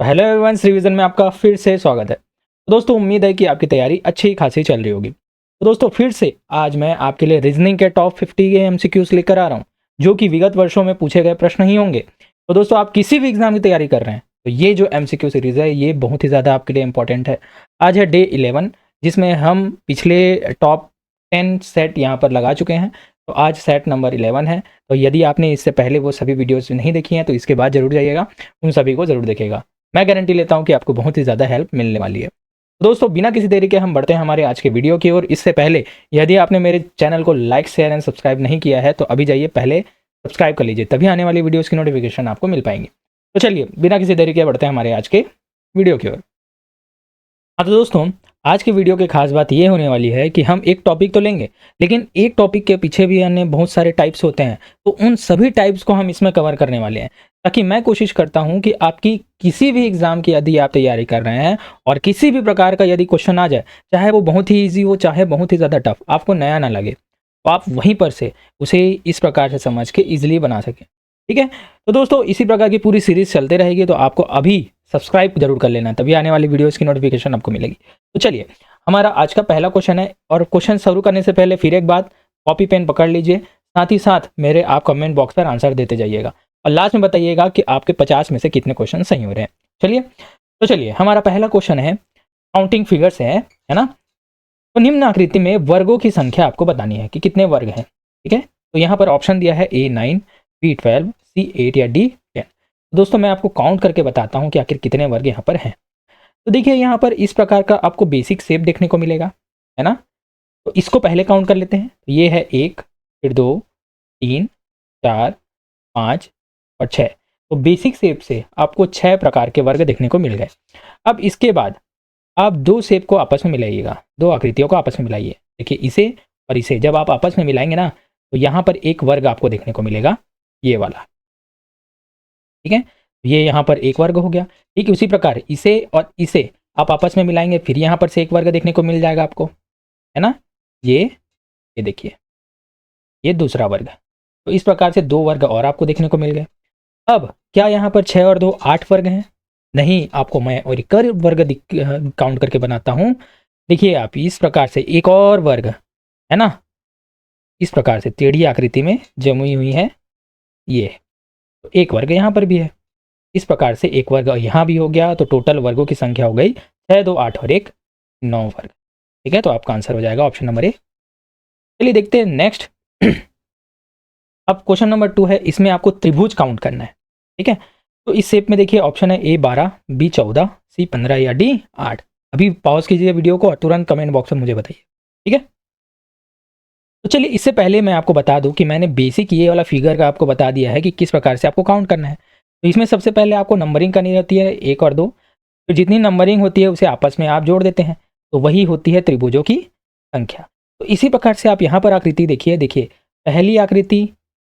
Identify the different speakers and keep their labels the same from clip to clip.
Speaker 1: Hello everyone, revision में आपका फिर से स्वागत है। तो दोस्तों, उम्मीद है कि आपकी तैयारी अच्छी खासी चल रही होगी। तो दोस्तों, फिर से आज मैं आपके लिए रीजनिंग के टॉप 50 के एमसीक्यूज लेकर आ रहा हूँ, जो कि विगत वर्षों में पूछे गए प्रश्न ही होंगे। तो दोस्तों, आप किसी भी एग्जाम की तैयारी कर रहे हैं तो ये जो एमसीक्यू सीरीज है ये बहुत ही ज़्यादा आपके लिए इंपॉर्टेंट है। आज है डे 11, जिसमें हम पिछले टॉप 10 सेट यहाँ पर लगा चुके हैं। तो आज सेट नंबर 11 है। तो यदि आपने इससे पहले वो सभी वीडियोज़ नहीं देखी हैं तो इसके बाद ज़रूर जाइएगा, उन सभी को ज़रूर देखेगा। मैं गारंटी लेता हूं कि आपको बहुत ही ज़्यादा हेल्प मिलने वाली है। तो दोस्तों, बिना किसी देरी के हम बढ़ते हैं हमारे आज के वीडियो की ओर। इससे पहले यदि आपने मेरे चैनल को लाइक, शेयर एंड सब्सक्राइब नहीं किया है तो अभी जाइए पहले सब्सक्राइब कर लीजिए, तभी आने वाली वीडियोज़ की नोटिफिकेशन आपको मिल पाएंगी। तो चलिए बिना किसी देरी के बढ़ते हैं हमारे आज के वीडियो की ओर। हाँ तो दोस्तों, आज की वीडियो की खास बात ये होने वाली है कि हम एक टॉपिक तो लेंगे, लेकिन एक टॉपिक के पीछे भी अन्य बहुत सारे टाइप्स होते हैं। तो उन सभी टाइप्स को हम इसमें कवर करने वाले हैं, ताकि मैं कोशिश करता हूं कि आपकी किसी भी एग्जाम की यदि आप तैयारी कर रहे हैं और किसी भी प्रकार का यदि क्वेश्चन आ जाए, चाहे वो बहुत ही ईजी हो चाहे बहुत ही ज़्यादा टफ, आपको नया ना लगे, तो आप वहीं पर से उसे इस प्रकार से समझ के ईजिली बना सकें। ठीक है। तो दोस्तों, इसी प्रकार की पूरी सीरीज चलते रहेगी, तो आपको अभी सब्सक्राइब जरूर कर लेना, तभी आने वाली वीडियोस की नोटिफिकेशन आपको मिलेगी। तो चलिए, हमारा आज का पहला क्वेश्चन है, और क्वेश्चन शुरू करने से पहले फिर एक बात, कॉपी पेन पकड़ लीजिए, साथ ही साथ मेरे आप कमेंट बॉक्स पर आंसर देते जाइएगा और लास्ट में बताइएगा कि आपके 50 में से कितने क्वेश्चन सही हो रहे हैं। चलिए, तो चलिए हमारा पहला क्वेश्चन है, काउंटिंग फिगर से है ना। तो निम्न आकृति में वर्गों की संख्या आपको बतानी है कि कितने वर्ग हैं। ठीक है। तो यहाँ पर ऑप्शन दिया है A9, B12, C8 या D10। दोस्तों, मैं आपको काउंट करके बताता हूँ कि आखिर कितने वर्ग यहाँ पर हैं। तो देखिए, यहाँ पर इस प्रकार का आपको बेसिक शेप देखने को मिलेगा, है ना। तो इसको पहले काउंट कर लेते हैं। तो ये है 1, फिर 2, 3, 4, 5 और 6। तो बेसिक शेप से आपको 6 प्रकार के वर्ग देखने को मिल गए। अब इसके बाद आप दो शेप को आपस में मिलाइएगा, दो आकृतियों को आपस में मिलाइए। देखिए, इसे और इसे जब आप आपस में मिलाएंगे ना, तो यहाँ पर एक वर्ग आपको देखने को मिलेगा, ये वाला। ठीक है। ये यहाँ पर एक वर्ग हो गया। ठीक, उसी प्रकार इसे और इसे आप आपस में मिलाएंगे, फिर यहाँ पर से एक वर्ग देखने को मिल जाएगा आपको, है ना। ये देखिए, ये दूसरा वर्ग। तो इस प्रकार से दो वर्ग और आपको देखने को मिल गए। अब क्या यहाँ पर 6 और 2 8 वर्ग हैं? नहीं, आपको मैं और एक और वर्ग काउंट करके बनाता हूँ। देखिए, आप इस प्रकार से एक और वर्ग, है ना, इस प्रकार से टेढ़ी आकृति में जमी हुई है ये। तो एक वर्ग यहाँ पर भी है। इस प्रकार से एक वर्ग यहाँ भी हो गया। तो टोटल वर्गों की संख्या हो गई 6, 2, 8 और 1 9 वर्ग। ठीक है। तो आपका आंसर हो जाएगा ऑप्शन नंबर ए। चलिए देखते हैं नेक्स्ट। अब क्वेश्चन नंबर 2 है, इसमें आपको त्रिभुज काउंट करना है। ठीक है। तो इस शेप में देखिए, ऑप्शन है A12, B14, C15 या D8। अभी पॉज कीजिए वीडियो को और तुरंत कमेंट बॉक्स में मुझे बताइए। ठीक है। तो चलिए, इससे पहले मैं आपको बता दूं कि मैंने बेसिक ये वाला फिगर का आपको बता दिया है कि किस प्रकार से आपको काउंट करना है। तो इसमें सबसे पहले आपको नंबरिंग करनी रहती है 1 और 2। तो जितनी नंबरिंग होती है उसे आपस में आप जोड़ देते हैं, तो वही होती है त्रिभुजों की संख्या। तो इसी प्रकार से आप यहाँ पर आकृति देखिए, देखिए पहली आकृति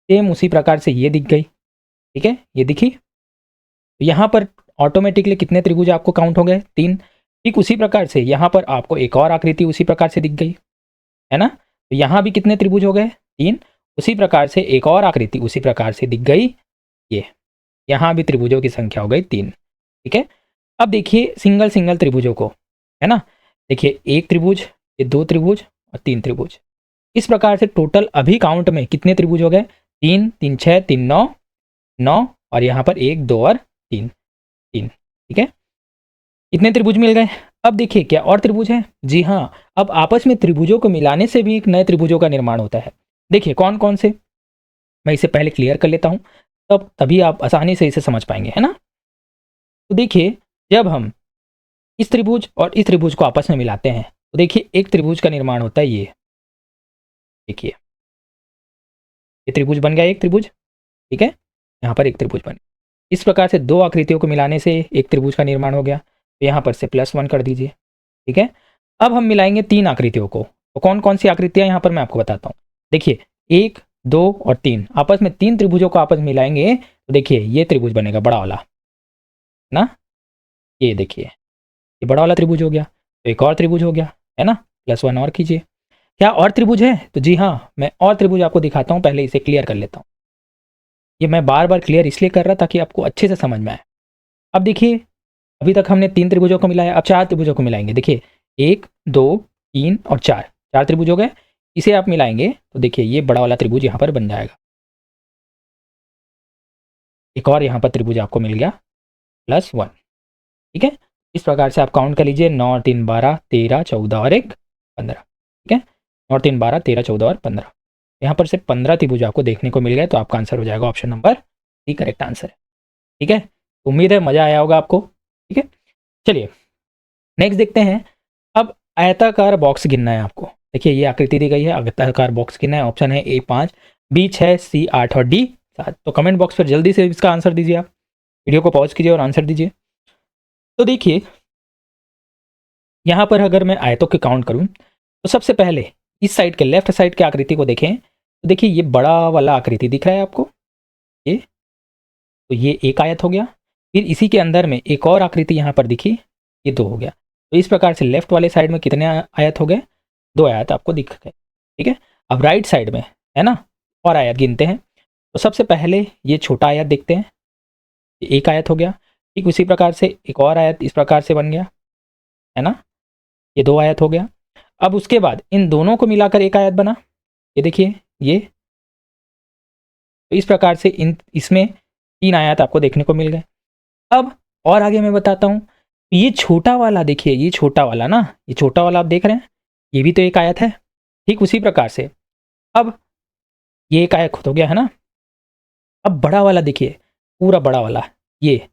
Speaker 1: सेम उसी प्रकार से ये दिख गई। ठीक है, ये दिखी। तो यहाँ पर ऑटोमेटिकली कितने त्रिभुज आपको काउंट हो गए? 3। ठीक उसी प्रकार से यहाँ पर आपको एक और आकृति उसी प्रकार से दिख गई, है ना। तो यहाँ भी कितने त्रिभुज हो गए? 3। उसी प्रकार से एक और आकृति उसी प्रकार से दिख गई, ये। यहाँ भी त्रिभुजों की संख्या हो गई 3। ठीक है। अब देखिए सिंगल सिंगल त्रिभुजों को, है ना। देखिए, एक त्रिभुज, ये 2 त्रिभुज और 3 त्रिभुज। इस प्रकार से टोटल अभी काउंट में कितने त्रिभुज हो गए? 3, 3, 6, 3, 9, 9 और यहाँ पर 1, 2 और 3, 3। ठीक है। इतने त्रिभुज मिल गए। अब देखिए, क्या और त्रिभुज है? जी हाँ, अब आपस में त्रिभुजों को मिलाने से भी एक नए त्रिभुजों का निर्माण होता है। देखिए कौन कौन से, मैं इसे पहले क्लियर कर लेता हूँ, तब तभी आप आसानी से इसे समझ पाएंगे, है ना। तो देखिए, जब हम इस त्रिभुज और इस त्रिभुज को आपस में मिलाते हैं तो देखिए एक त्रिभुज का निर्माण होता है, ये देखिए, ये त्रिभुज बन गया, एक त्रिभुज। ठीक है, यहाँ पर एक त्रिभुज बन गया। इस प्रकार से दो आकृतियों को मिलाने से एक त्रिभुज का निर्माण हो गया। तो यहाँ पर से +1 कर दीजिए। ठीक है। अब हम मिलाएंगे 3 आकृतियों को। तो कौन कौन सी आकृतियां यहाँ पर मैं आपको बताता हूँ। देखिए, 1, 2 और 3 आपस में 3 त्रिभुजों को आपस में मिलाएंगे तो देखिए ये त्रिभुज बनेगा बड़ा वाला, ना। ये देखिए, ये बड़ा वाला त्रिभुज हो गया। तो एक और त्रिभुज हो गया, है ना। +1 और कीजिए। क्या और त्रिभुज है? तो जी हाँ, मैं और त्रिभुज आपको दिखाता हूँ, पहले इसे क्लियर कर लेता हूँ। ये मैं बार बार क्लियर इसलिए कर रहा ताकि आपको अच्छे से समझ में आए। अब देखिए, अभी तक हमने 3 त्रिभुजों को मिलाया, अब 4 त्रिभुजों को मिलाएंगे। देखिए 1 2 3 और 4 त्रिभुज हो गए। इसे आप मिलाएंगे तो देखिए ये बड़ा वाला त्रिभुज यहाँ पर बन जाएगा। एक और यहाँ पर त्रिभुज आपको मिल गया +1। ठीक है, इस प्रकार से आप काउंट कर लीजिए। 9 और 3 12, 13 14 और 1 15। ठीक है, 9 और 3 12, 13 14 और 15। यहाँ पर से 15 त्रिभुज आपको देखने को मिल गए, तो आपका आंसर हो जाएगा option number D correct answer है। ठीक है, उम्मीद है मज़ा आया होगा आपको। ठीक है, चलिए नेक्स्ट देखते हैं। अब आयताकार बॉक्स गिनना है आपको। देखिए ये आकृति दी गई है, आयताकार बॉक्स गिनना है। ऑप्शन है ए 5, बी 6, सी 8 और डी 7। तो कमेंट बॉक्स पर जल्दी से इसका आंसर दीजिए। आप वीडियो को पॉज कीजिए और आंसर दीजिए। तो देखिए यहाँ पर अगर मैं आयतों के काउंट करूँ तो सबसे पहले इस साइड के लेफ्ट साइड के आकृति को देखें तो देखिए ये बड़ा वाला आकृति दिख रहा है आपको, ये तो ये एक आयत हो गया। फिर इसी के अंदर में एक और आकृति यहाँ पर दिखी, ये 2 हो गया। तो इस प्रकार से लेफ्ट वाले साइड में कितने आयत हो गए? 2 आयत आपको दिख गए। ठीक है, अब राइट साइड में है ना, और आयत गिनते हैं। तो सबसे पहले ये छोटा आयत देखते हैं, ये 1 आयत हो गया। ठीक उसी प्रकार से एक और आयत इस प्रकार से बन गया, है ना, ये 2 आयत हो गया। अब उसके बाद इन दोनों को मिलाकर एक आयत बना, ये देखिए ये। तो इस प्रकार से इसमें 3 आयत आपको देखने को मिल गए। अब और आगे मैं बताता हूँ, ये छोटा वाला देखिए, ये छोटा वाला ना, ये छोटा वाला आप देख रहे हैं, ये भी तो एक आयत है। ठीक उसी प्रकार से अब ये एक आयत खुद हो गया, है ना। अब बड़ा वाला देखिए, पूरा बड़ा वाला, ये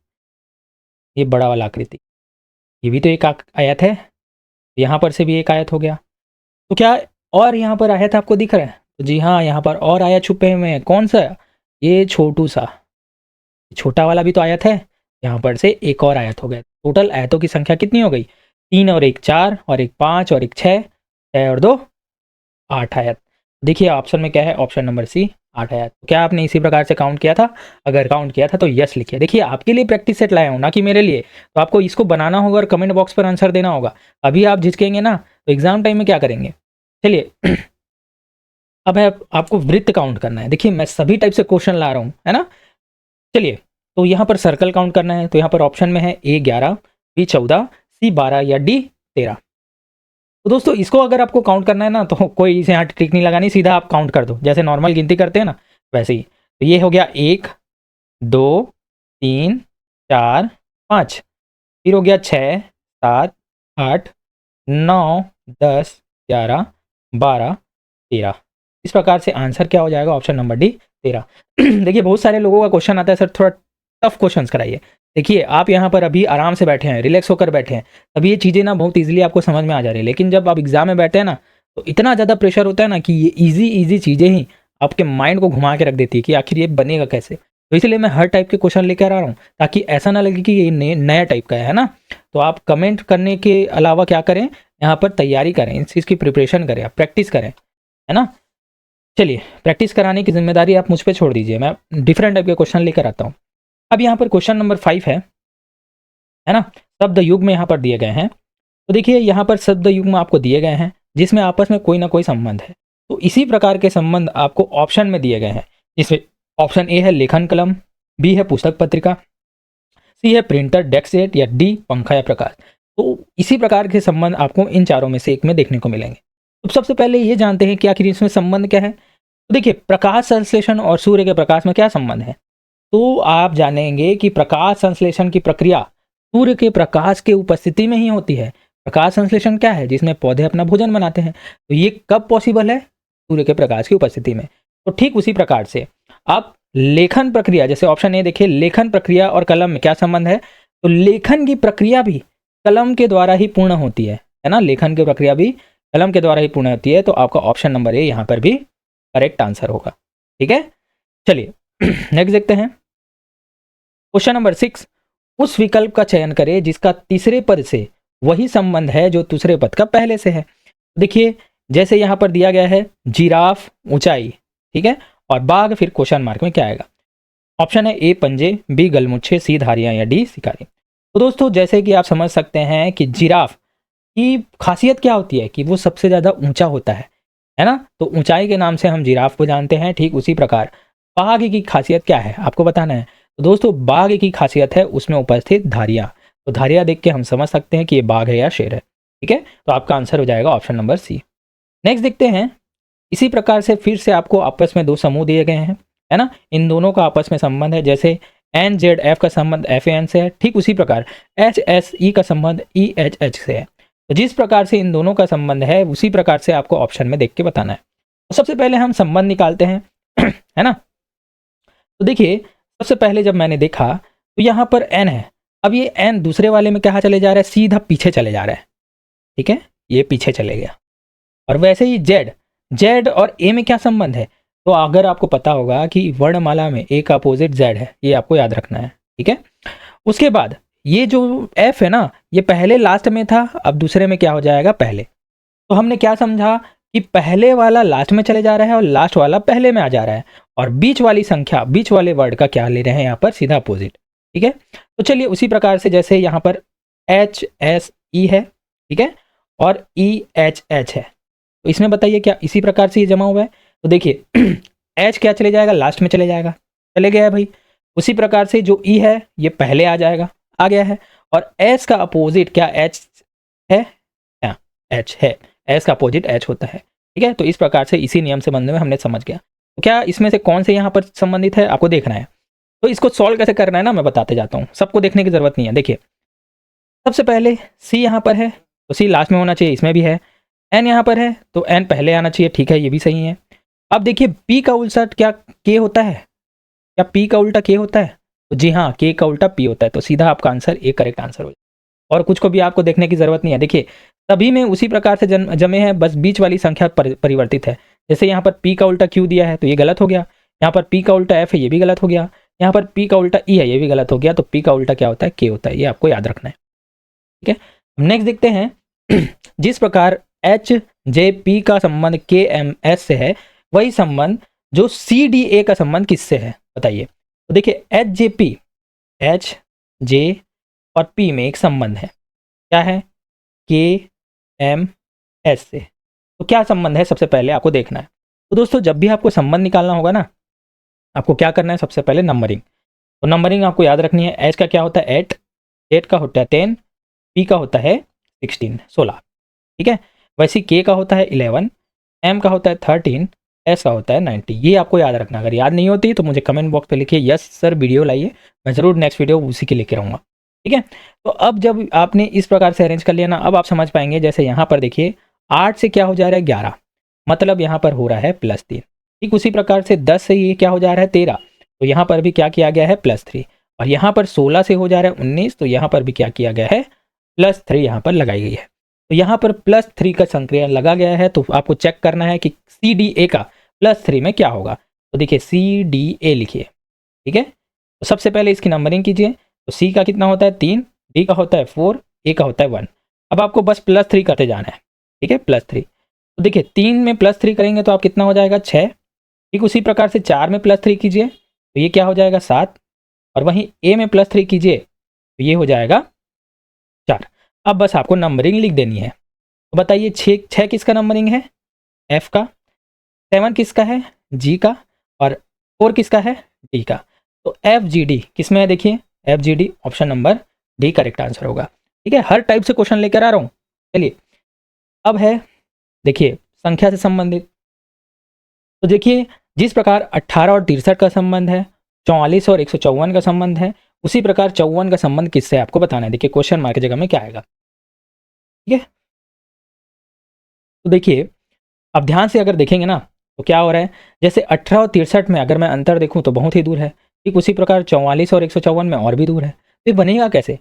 Speaker 1: बड़ा वाला आकृति, ये भी तो एक आयत है। यहाँ पर से भी एक आयत हो गया। तो क्या और यहाँ पर आयत आपको दिख रहा है? तो जी हाँ, यहाँ पर और आयत छुपे हुए हैं। कौन सा? ये छोटू सा, छोटा वाला भी तो आयत है। यहाँ पर से एक और आयत हो गया। टोटल आयतों की संख्या कितनी हो गई? 3 और 1 4 और 1 5 और 1 6, 6 और 2 8 आयत। देखिए ऑप्शन में क्या है? ऑप्शन नंबर सी 8 आयत। क्या आपने इसी प्रकार से काउंट किया था? अगर काउंट किया था तो यस लिखिए। देखिए आपके लिए प्रैक्टिस सेट लाया हूँ, ना कि मेरे लिए। तो आपको इसको बनाना होगा और कमेंट बॉक्स पर आंसर देना होगा। अभी आप झिझकेंगे ना तो एग्जाम टाइम में क्या करेंगे? चलिए अब है आपको वृत्त काउंट करना है। देखिए मैं सभी टाइप से क्वेश्चन ला रहा हूँ, है ना। चलिए तो यहाँ पर सर्कल काउंट करना है। तो यहाँ पर ऑप्शन में है ए 11, बी 14, सी 12 या डी 13। तो दोस्तों इसको अगर आपको काउंट करना है ना तो कोई इसे यहाँ ट्रिक नहीं लगानी, सीधा आप काउंट कर दो जैसे नॉर्मल गिनती करते हैं ना वैसे ही। तो ये हो गया 1 2 3 4 5, फिर हो गया 6 7 8 9 10 11 12 13। इस प्रकार से आंसर क्या हो जाएगा? Option number D 13। देखिए बहुत सारे लोगों का क्वेश्चन आता है सर थोड़ा टफ क्वेश्चन कराइए। देखिए आप यहाँ पर अभी आराम से बैठे हैं, रिलैक्स होकर बैठे हैं, तभी ये चीज़ें ना बहुत ईजिली आपको समझ में आ जा रही है। लेकिन जब आप एग्जाम में बैठे हैं ना तो इतना ज़्यादा प्रेशर होता है ना कि ये ईजी चीज़ें ही आपके माइंड को घुमा के रख देती है कि आखिर ये बनेगा कैसे। तो इसलिए मैं हर टाइप के क्वेश्चन लेकर आ रहा हूँ ताकि ऐसा ना लगे कि ये नया टाइप का है ना। तो आप कमेंट करने के अलावा क्या करें, यहाँ पर तैयारी करें, इस चीज़ की प्रिपरेशन करें, आप प्रैक्टिस करें, है ना। चलिए प्रैक्टिस कराने की जिम्मेदारी आप मुझ पर छोड़ दीजिए, मैं डिफरेंट टाइप के क्वेश्चन लेकर आता हूँ। अब यहाँ पर क्वेश्चन नंबर 5 है ना। शब्द युग्म यहाँ पर दिए गए हैं। तो देखिए यहाँ पर शब्द युग्म आपको दिए गए हैं जिसमें आपस में कोई ना कोई संबंध है। तो इसी प्रकार के संबंध आपको ऑप्शन में दिए गए हैं, जिसमें ऑप्शन ए है लेखन कलम, बी है पुस्तक पत्रिका, सी है प्रिंटर डेस्क सेट या डी पंखा या प्रकाश। तो इसी प्रकार के संबंध आपको इन चारों में से एक में देखने को मिलेंगे। तो सबसे पहले ये जानते हैं कि आखिर इसमें संबंध क्या है। तो देखिए प्रकाश संश्लेषण और सूर्य के प्रकाश में क्या संबंध है। तो आप जानेंगे कि प्रकाश संश्लेषण की प्रक्रिया सूर्य के प्रकाश के उपस्थिति में ही होती है। प्रकाश संश्लेषण क्या है? जिसमें पौधे अपना भोजन बनाते हैं। तो ये कब पॉसिबल है? सूर्य के प्रकाश की उपस्थिति में। तो ठीक उसी प्रकार से आप लेखन प्रक्रिया, जैसे ऑप्शन ए देखिए, लेखन प्रक्रिया और कलम में क्या संबंध है। तो लेखन की प्रक्रिया भी कलम के द्वारा ही पूर्ण होती है ना। लेखन की प्रक्रिया भी कलम के द्वारा ही पूर्ण होती है। तो आपका ऑप्शन नंबर ए यहाँ पर भी करेक्ट आंसर होगा। ठीक है, चलिए नेक्स्ट देखते हैं। क्वेश्चन नंबर 6, उस विकल्प का चयन करें जिसका तीसरे पद से वही संबंध है जो दूसरे पद का पहले से है। देखिए जैसे यहाँ पर दिया गया है जिराफ ऊंचाई, ठीक है, और बाघ, फिर क्वेश्चन मार्क में क्या आएगा। ऑप्शन है ए पंजे, बी गलमुच्छे, सी धारियां या डी शिकारी। तो दोस्तों जैसे कि आप समझ सकते हैं कि जिराफ की खासियत क्या होती है कि वो सबसे ज़्यादा ऊंचा होता है ना। तो ऊंचाई के नाम से हम जिराफ को जानते हैं। ठीक उसी प्रकार बाघ की खासियत क्या है आपको बताना है। तो दोस्तों बाघ की खासियत है उसमें उपस्थित धारियां। तो धारियाँ देख के हम समझ सकते हैं कि ये बाघ है या शेर है। ठीक है, तो आपका आंसर हो जाएगा ऑप्शन नंबर सी। नेक्स्ट देखते हैं, इसी प्रकार से फिर से आपको आपस में दो समूह दिए गए हैं, है ना, इन दोनों का आपस में संबंध है। जैसे एन जेड एफ का संबंध एफ एन से है, ठीक उसी प्रकार एच एस ई का संबंध ई एच एच से है। तो जिस प्रकार से इन दोनों का संबंध है उसी प्रकार से आपको ऑप्शन में देख के बताना है। तो सबसे पहले हम संबंध निकालते हैं है ना। तो देखिए, सबसे पहले जब मैंने देखा तो यहाँ पर एन है, अब ये एन दूसरे वाले में कहाँ चले जा रहा है, सीधा पीछे चले जा रहा है। ठीक है, ये पीछे चले गया। और वैसे ही जेड, जेड और ए में क्या संबंध है, तो अगर आपको पता होगा कि वर्णमाला में ए का अपोजिट जेड है, ये आपको याद रखना है। ठीक है, उसके बाद ये जो एफ है ना, ये पहले लास्ट में था, अब दूसरे में क्या हो जाएगा, पहले। तो हमने क्या समझा कि पहले वाला लास्ट में चले जा रहा है और लास्ट वाला पहले में आ जा रहा है, और बीच वाली संख्या, बीच वाले वर्ड का क्या ले रहे हैं यहाँ पर, सीधा अपोजिट। ठीक है, तो चलिए उसी प्रकार से जैसे यहाँ पर एच एस ई है, ठीक है, और ई एच एच है, तो इसमें बताइए क्या इसी प्रकार से ये जमा हुआ है। तो देखिए एच क्या चले जाएगा, लास्ट में चले जाएगा, चले गया है भाई। उसी प्रकार से जो ई है ये पहले आ जाएगा, आ गया है। और एस का अपोजिट क्या एच है, एच है, एस का अपोजिट एच होता है। ठीक है, तो इस प्रकार से इसी नियम से बंधे हुए हमने समझ गया। तो क्या इसमें से कौन से यहाँ पर संबंधित है आपको देखना है। तो इसको सॉल्व कैसे करना है ना, मैं बताते जाता हूँ, सबको देखने की जरूरत नहीं है। देखिए सबसे पहले सी यहाँ पर है, तो सी लास्ट में होना चाहिए, इसमें भी है। एन यहाँ पर है तो एन पहले आना चाहिए, ठीक है, ये भी सही है। अब देखिए पी का उल्टा क्या के होता है, क्या पी का उल्टा के होता है, तो जी हाँ, के का उल्टा पी होता है। तो सीधा आपका आंसर ए करेक्ट आंसर हो जाए, और कुछ को भी आपको देखने की जरूरत नहीं है। देखिए सभी में उसी प्रकार से जमे हैं, बस बीच वाली संख्या परिवर्तित है। जैसे यहाँ पर पी का उल्टा क्यू दिया है तो ये गलत हो गया, यहाँ पर पी का उल्टा एफ है, ये भी गलत हो गया, यहाँ पर पी का उल्टा ई है, ये भी गलत हो गया। तो पी का उल्टा क्या होता है, के होता है, ये आपको याद रखना है। ठीक है, नेक्स्ट देखते हैं जिस प्रकार एच जे पी का संबंध के एम एस से है, वही संबंध जो सी डी ए का संबंध किससे है, बताइए। तो देखिए H J P, H J और पी में एक संबंध है, क्या है, के एम एस से। तो क्या संबंध है, सबसे पहले आपको देखना है। तो दोस्तों जब भी आपको संबंध निकालना होगा ना, आपको क्या करना है, सबसे पहले नंबरिंग। तो नंबरिंग आपको याद रखनी है। एच का क्या होता है 8, जेड का होता है 10, पी का होता है 16। ठीक है, वैसे के का होता है 11, एम का होता है 13, एस का होता है 90। ये आपको याद रखना। अगर याद नहीं होती तो मुझे कमेंट बॉक्स पे लिखिए यस सर वीडियो लाइए, मैं ज़रूर नेक्स्ट वीडियो उसी की लेके रहूँगा। ठीक है, तो अब जब आपने इस प्रकार से अरेंज कर लिया ना, अब आप समझ पाएंगे। जैसे यहाँ पर देखिए 8 से क्या हो जा रहा है 11, मतलब यहाँ पर हो रहा है +3। ठीक उसी प्रकार से 10 से ये क्या हो जा रहा है 13, तो यहाँ पर भी क्या किया गया है +3। और यहाँ पर 16 से हो जा रहा है 19, तो यहाँ पर भी क्या किया गया है +3 यहाँ पर लगाई गई है। तो यहाँ पर +3 का संक्रिया लगा गया है, तो आपको चेक करना है कि सी डी ए का +3 में क्या होगा। तो देखिए सी डी ए लिखिए। ठीक है, तो सबसे पहले इसकी नंबरिंग कीजिए। तो सी का कितना होता है 3, डी का होता है 4, ए का होता है 1। अब आपको बस +3 करते जाना है। ठीक है, +3। तो देखिए 3 में +3 करेंगे तो आप कितना हो जाएगा 6। ठीक उसी प्रकार से 4 में +3 कीजिए तो ये क्या हो जाएगा 7, और वहीं ए में +3 कीजिए तो ये हो जाएगा 4। अब बस आपको नंबरिंग लिख देनी है। तो बताइए 6 किसका नंबरिंग है, एफ का, 7 किसका है, जी का, और 4 किसका है, डी का। तो एफ जी डी किस में है, देखिए F G D option number D correct answer होगा। ठीक है, हर टाइप से क्वेश्चन लेकर आ रहा हूँ। चलिए अब है देखिए संख्या से संबंधित। तो देखिए जिस प्रकार 18 और 63 का संबंध है, 44 और 154 का संबंध है, उसी प्रकार 54 का संबंध किससे आपको बताना है। देखिए क्वेश्चन मार्क की जगह में क्या आएगा। ठीक है, तो देखिए अब ध्यान से अगर देखेंगे ना तो क्या हो रहा है, जैसे 18 और 63 में अगर मैं अंतर देखूं तो बहुत ही दूर है। ठीक उसी प्रकार 44 और 154 में और भी दूर है। तो ये बनेगा कैसे।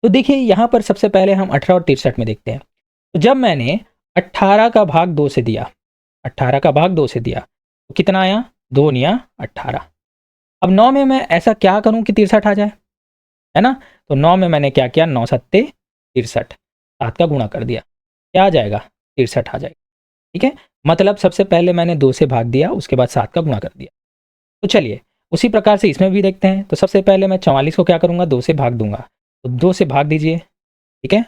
Speaker 1: तो देखिए यहाँ पर सबसे पहले हम 18 और 63 में देखते हैं। तो जब मैंने 18 का भाग 2 से दिया, 18 का भाग 2 से दिया तो कितना आया, 2 निया 18। अब 9 में मैं ऐसा क्या करूं कि 63 आ जाए, है ना। तो 9 में मैंने क्या किया, 9 सत्ते 63, 7 का गुणा कर दिया, क्या आ जाएगा 63 आ जाएगा। ठीक है, मतलब सबसे पहले मैंने 2 से भाग दिया, उसके बाद 7 का गुणा कर दिया। तो चलिए उसी प्रकार से इसमें भी देखते हैं। तो सबसे पहले मैं 44 को क्या करूँगा, 2 से भाग दूंगा। तो 2 से भाग दीजिए, ठीक है,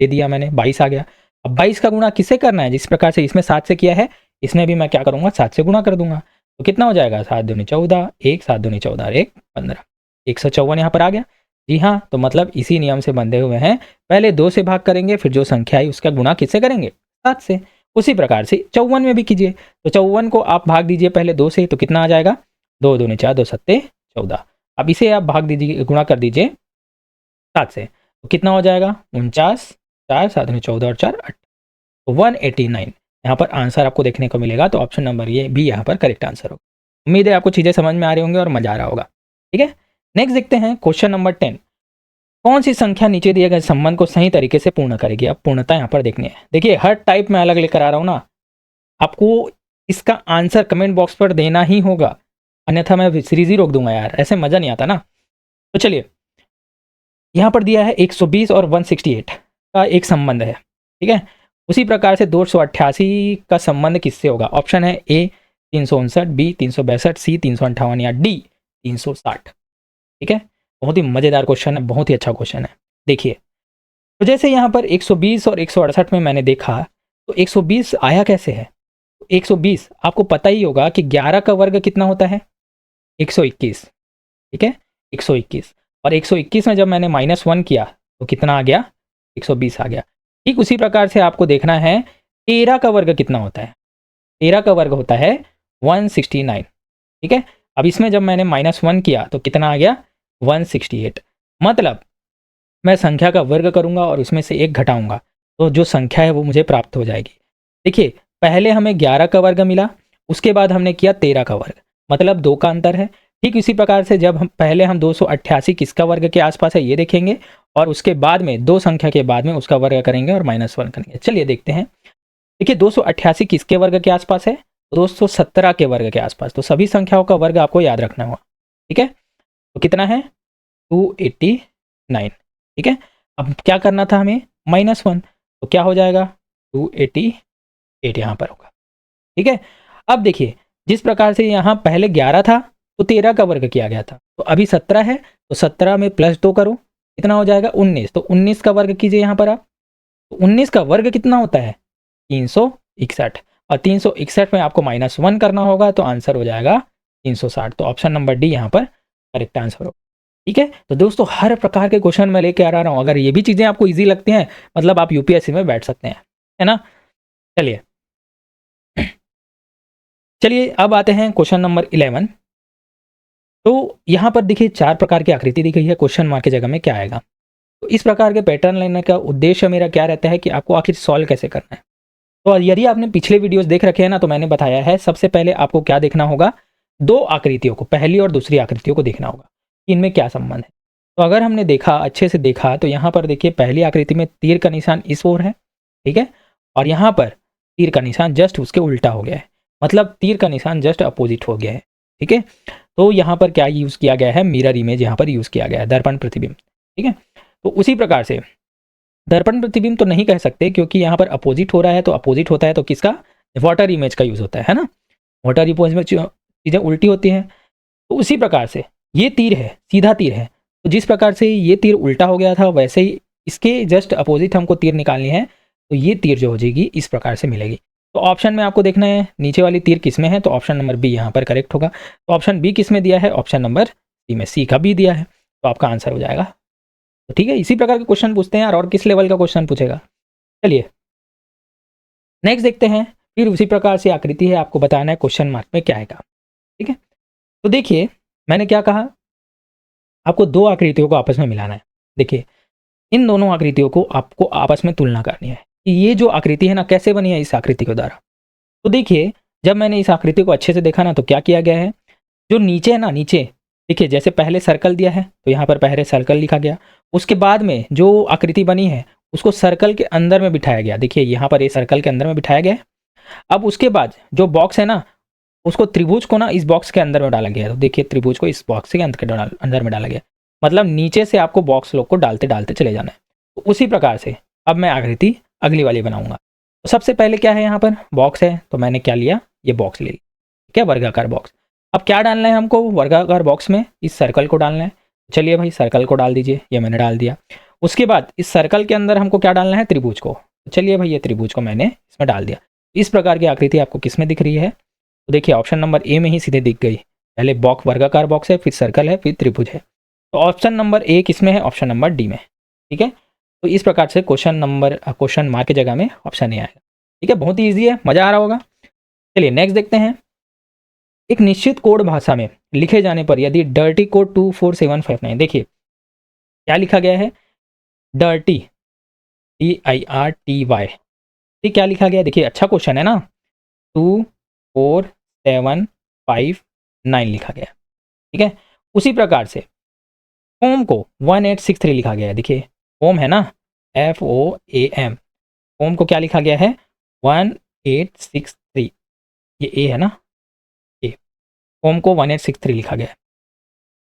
Speaker 1: दे दिया मैंने, 22 आ गया। अब 22 का गुणा किससे करना है, जिस प्रकार से इसमें 7 से किया है, इसमें भी मैं क्या करूँगा 7 से गुणा कर दूंगा। तो कितना हो जाएगा, 7 दूनी 14, 1 7 दूनी 14, 1 15, 154 यहाँ पर आ गया। जी हाँ, तो मतलब इसी नियम से बंधे हुए हैं। पहले 2 से भाग करेंगे, फिर जो संख्या आई उसका गुणा किससे करेंगे? 7 से। उसी प्रकार से 54 में भी कीजिए। तो 54 को आप भाग दीजिए पहले 2 से, तो कितना आ जाएगा? 2 दूनी 4, 2 सत्ते 14। अब इसे आप भाग दीजिए, गुणा कर दीजिए 7 से, तो कितना हो जाएगा? 49, 4 7 में 14 और 4 8, तो 189 यहाँ पर आंसर आपको देखने को मिलेगा। तो ऑप्शन नंबर ये भी यहाँ पर करेक्ट आंसर होगा। उम्मीद है आपको चीज़ें समझ में आ रही होंगी और मजा आ रहा होगा। ठीक है, नेक्स्ट देखते हैं क्वेश्चन नंबर 10। कौन सी संख्या नीचे दिए गए संबंध को सही तरीके से पूर्ण करेगी? अब पूर्णता यहाँ पर देखनी है। देखिए, हर टाइप में अलग लेकर आ रहा हूँ ना, आपको इसका आंसर कमेंट बॉक्स पर देना ही होगा, अन्यथा मैं सीरीज ही रोक दूंगा यार, ऐसे मजा नहीं आता ना। तो चलिए, यहाँ पर दिया है 120 और 168 का एक संबंध है। ठीक है, उसी प्रकार से 288 का संबंध किससे होगा? ऑप्शन है ए 359, बी 362, सी 358 या डी 360। ठीक है, बहुत ही मज़ेदार क्वेश्चन है, बहुत ही अच्छा क्वेश्चन है। देखिए, तो जैसे यहाँ पर 120 और 168 में मैंने देखा, तो 120 आया कैसे है? 120 आपको पता ही होगा कि 11 का वर्ग कितना होता है? 121। ठीक है, 121 और 121 में जब मैंने -1 किया तो कितना आ गया? 120 आ गया। ठीक उसी प्रकार से आपको देखना है 13 का वर्ग कितना होता है? 13 का वर्ग होता है 169। ठीक है, अब इसमें जब मैंने -1 किया तो कितना आ गया? 168। मतलब मैं संख्या का वर्ग करूंगा और उसमें से एक घटाऊंगा, तो जो संख्या है वो मुझे प्राप्त हो जाएगी। देखिए, पहले हमें 11 का वर्ग मिला, उसके बाद हमने किया 13 का वर्ग, मतलब 2 का अंतर है। ठीक इसी प्रकार से जब हम पहले हम 288 किसका वर्ग के आसपास है ये देखेंगे, और उसके बाद में 2 संख्या के बाद में उसका वर्ग करेंगे और -1 करेंगे। चलिए देखते हैं। देखिए, 288 किसके वर्ग के आसपास है? 217 के वर्ग के आसपास। तो सभी संख्याओं का वर्ग आपको याद रखना होगा। ठीक है, तो कितना है? 289। ठीक है, अब क्या करना था हमें? -1, तो क्या हो जाएगा? 288 यहाँ पर होगा। ठीक है, अब देखिए, जिस प्रकार से यहाँ पहले 11 था तो 13 का वर्ग किया गया था, तो अभी 17 है, तो 17 में +2 करो, कितना हो जाएगा? 19। तो 19 का वर्ग कीजिए यहाँ पर आप, तो 19 का वर्ग कितना होता है? 361, और 361 में आपको -1 करना होगा, तो आंसर हो जाएगा 360। तो ऑप्शन नंबर डी यहाँ पर करेक्ट आंसर हो। ठीक है, तो दोस्तों हर प्रकार के क्वेश्चन मैं लेके आ रहा हूँ। अगर ये भी चीज़ें आपको ईजी लगती हैं, मतलब आप यूपीएससी में बैठ सकते हैं, है ना। चलिए चलिए, अब आते हैं क्वेश्चन नंबर 11। तो यहाँ पर देखिए 4 प्रकार की आकृति दी गई है, क्वेश्चन मार्क की जगह में क्या आएगा? तो इस प्रकार के पैटर्न लेने का उद्देश्य मेरा क्या रहता है कि आपको आखिर सॉल्व कैसे करना है। तो यदि आपने पिछले वीडियोस देख रखे हैं ना, तो मैंने बताया है सबसे पहले आपको क्या देखना होगा? 2 आकृतियों को, पहली और दूसरी आकृतियों को देखना होगा कि इनमें क्या संबंध है। तो अगर हमने देखा, अच्छे से देखा, तो यहाँ पर देखिए पहली आकृति में तीर का निशान इस ओर है। ठीक है, और यहाँ पर तीर का निशान जस्ट उसके उल्टा हो गया है, मतलब तीर का निशान जस्ट अपोजिट हो गया है। ठीक है, तो यहाँ पर क्या यूज़ किया गया है? मिरर इमेज यहाँ पर यूज़ किया गया है, दर्पण प्रतिबिंब। ठीक है, तो उसी प्रकार से दर्पण प्रतिबिंब तो नहीं कह सकते, क्योंकि यहाँ पर अपोजिट हो रहा है, तो अपोजिट होता है तो किसका? वाटर इमेज का यूज़ होता है ना। वाटर इमेज में चीज़ें उल्टी होती हैं। तो उसी प्रकार से ये तीर है, सीधा तीर है, तो जिस प्रकार से ये तीर उल्टा हो गया था, वैसे ही इसके जस्ट अपोजिट हमको तीर निकालनी है, तो ये तीर जो हो जाएगी इस प्रकार से मिलेगी। तो ऑप्शन में आपको देखना है नीचे वाली तीर किस में है, तो ऑप्शन नंबर बी यहाँ पर करेक्ट होगा। तो ऑप्शन बी किस में दिया है? ऑप्शन नंबर सी में, सी का बी दिया है, तो आपका आंसर हो जाएगा। तो ठीक है, इसी प्रकार के क्वेश्चन पूछते हैं यार, और किस लेवल का क्वेश्चन पूछेगा। चलिए नेक्स्ट देखते हैं। फिर उसी प्रकार से आकृति है, आपको बताना है क्वेश्चन मार्क में क्या आएगा। ठीक है, तो देखिए मैंने क्या कहा, आपको 2 आकृतियों को आपस में मिलाना है। देखिए, इन दोनों आकृतियों को आपको आपस में तुलना करनी है कि ये जो आकृति है ना, कैसे बनी है इस आकृति के द्वारा। तो देखिए, जब मैंने इस आकृति को अच्छे से देखा ना, तो क्या किया गया है? जो नीचे है ना, नीचे देखिए, जैसे पहले सर्कल दिया है, तो यहाँ पर पहले सर्कल लिखा गया, उसके बाद में जो आकृति बनी है उसको सर्कल के अंदर में बिठाया गया। देखिए यहाँ पर ये सर्कल के अंदर में बिठाया गया है। अब उसके बाद जो बॉक्स है ना, उसको त्रिभुज को ना इस बॉक्स के अंदर में डाला गया है। तो देखिए, त्रिभुज को इस बॉक्स के अंदर में डाला गया, मतलब नीचे से आपको बॉक्स लोग को डालते डालते चले जाना है। तो उसी प्रकार से अब मैं आकृति अगली वाली बनाऊंगा। तो सबसे पहले क्या है, यहाँ पर बॉक्स है, तो मैंने क्या लिया? ये बॉक्स ले लिया। क्या? वर्गाकार बॉक्स। अब क्या डालना है हमको वर्गाकार बॉक्स में? इस सर्कल को डालना है। चलिए भाई, सर्कल को डाल दीजिए, ये मैंने डाल दिया। उसके बाद इस सर्कल के अंदर हमको क्या डालना है? त्रिभुज को। चलिए भाई, ये त्रिभुज को मैंने इसमें डाल दिया। इस प्रकार की आकृति आपको किस में दिख रही है? तो देखिए ऑप्शन नंबर ए में ही सीधे दिख गई। पहले बॉक्स वर्गाकार बॉक्स है, फिर सर्कल है, फिर त्रिभुज है। तो ऑप्शन नंबर ए किसमें है, ऑप्शन नंबर डी में। ठीक है, तो इस प्रकार से क्वेश्चन मार्क की जगह में ऑप्शन ए आएगा। ठीक है, बहुत ही ईजी है, मजा आ रहा होगा। चलिए नेक्स्ट देखते हैं। एक निश्चित कोड भाषा में लिखे जाने पर यदि डर्टी कोड 24759, देखिए क्या लिखा गया है, डर्टी DIRTY, ठीक क्या लिखा गया है, देखिए अच्छा क्वेश्चन है ना, 24759 लिखा गया। ठीक है, उसी प्रकार से ओम को 1863 लिखा गया है। देखिए ओम है ना, FOAM, ओम को क्या लिखा गया है, 1863, ये ए है ना, ए, ओम को 1863 लिखा गया है।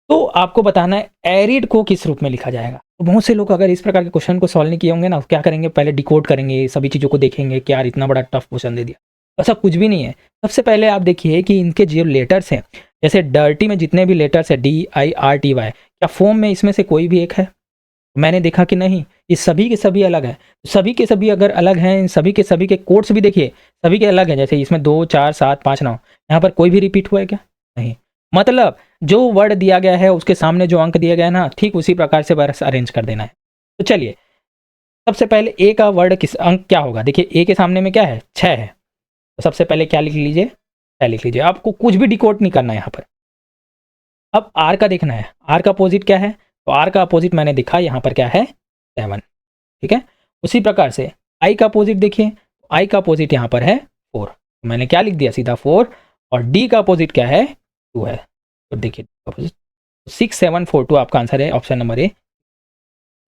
Speaker 1: तो आपको बताना है एरिड को किस रूप में लिखा जाएगा। तो बहुत से लोग अगर इस प्रकार के क्वेश्चन को सॉल्व नहीं किए होंगे ना, क्या करेंगे, पहले डिकोड करेंगे, सभी चीज़ों को देखेंगे कि यार इतना बड़ा टफ क्वेश्चन दे दिया। ऐसा कुछ भी नहीं है। सबसे पहले आप देखिए कि इनके जो लेटर्स हैं, जैसे डर्टी में जितने भी लेटर्स है DIRTY, क्या फॉर्म में इसमें से कोई भी एक है? मैंने देखा कि नहीं, ये सभी के सभी अलग हैं। सभी के सभी अगर अलग हैं, इन सभी के कोड्स भी देखिए सभी के अलग हैं। जैसे इसमें 2 4 7 5 9, यहाँ पर कोई भी रिपीट हुआ है क्या? नहीं। मतलब जो वर्ड दिया गया है उसके सामने जो अंक दिया गया है ना, ठीक उसी प्रकार से बस अरेंज कर देना है। तो चलिए सबसे पहले ए का वर्ड किस अंक क्या होगा, देखिए ए के सामने में क्या है, 6 है। तो सबसे पहले क्या लिख लीजिए, 6 लिख लीजिए। आपको कुछ भी डिकोड नहीं करना है यहाँ पर। अब आर का देखना है, आर का अपोजिट क्या है, तो आर का अपोजिट मैंने दिखा यहाँ पर क्या है, 7। ठीक है, उसी प्रकार से आई का अपोजिट देखिए, आई का अपोजिट यहाँ पर है 4, तो मैंने क्या लिख दिया सीधा 4। और डी का अपोजिट क्या है, 2 है। तो देखिए अपोजिट 6742 आपका आंसर है, ऑप्शन नंबर ए।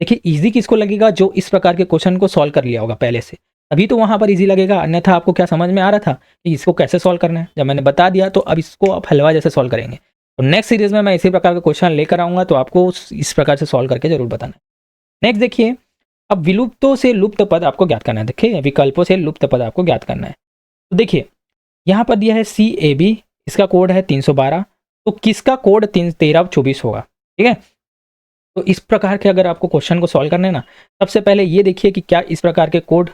Speaker 1: देखिए इजी किसको लगेगा, जो इस प्रकार के क्वेश्चन को सॉल्व कर लिया होगा पहले से, अभी तो वहाँ पर इजी लगेगा। अन्यथा आपको क्या समझ में आ रहा था कि इसको कैसे सॉल्व करना है, जब मैंने बता दिया तो अब इसको आप हलवा जैसे सॉल्व करेंगे। तो नेक्स्ट सीरीज में मैं इसी प्रकार का क्वेश्चन लेकर आऊँगा, तो आपको इस प्रकार से सॉल्व करके जरूर बताना है। नेक्स्ट देखिए, अब विलुप्तों से लुप्त पद आपको ज्ञात करना है। देखिए विकल्पों से लुप्त पद आपको ज्ञात करना है। तो देखिए यहाँ पर दिया है CAB, इसका कोड है 312, तो किसका कोड 1324 होगा। ठीक है, तो इस प्रकार के अगर आपको क्वेश्चन को सॉल्व करना है ना, सबसे पहले ये देखिए कि क्या इस प्रकार के कोड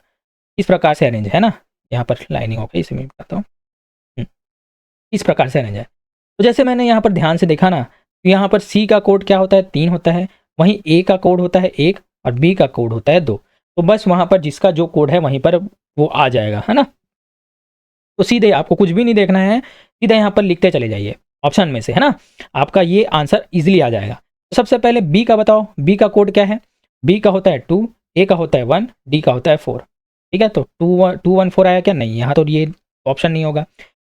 Speaker 1: इस प्रकार से अरेंज है ना, यहाँ पर लाइनिंग हो गई, इसे मैं बताता हूँ, इस प्रकार से अरेंज है। तो जैसे मैंने यहाँ पर ध्यान से देखा ना, तो यहाँ पर C का कोड क्या होता है, 3 होता है, वहीं A का कोड होता है 1 और B का कोड होता है 2। तो बस वहाँ पर जिसका जो कोड है वहीं पर वो आ जाएगा, है ना। तो सीधे आपको कुछ भी नहीं देखना है, सीधे यहाँ पर लिखते चले जाइए ऑप्शन में से, है ना, आपका ये आंसर इजीली आ जाएगा। तो सबसे पहले बी का बताओ, बी का कोड क्या है, बी का होता है 2, ए का होता है 1, डी का होता है 4। ठीक है, तो 214 आया क्या, नहीं, यहाँ तो ये ऑप्शन नहीं होगा।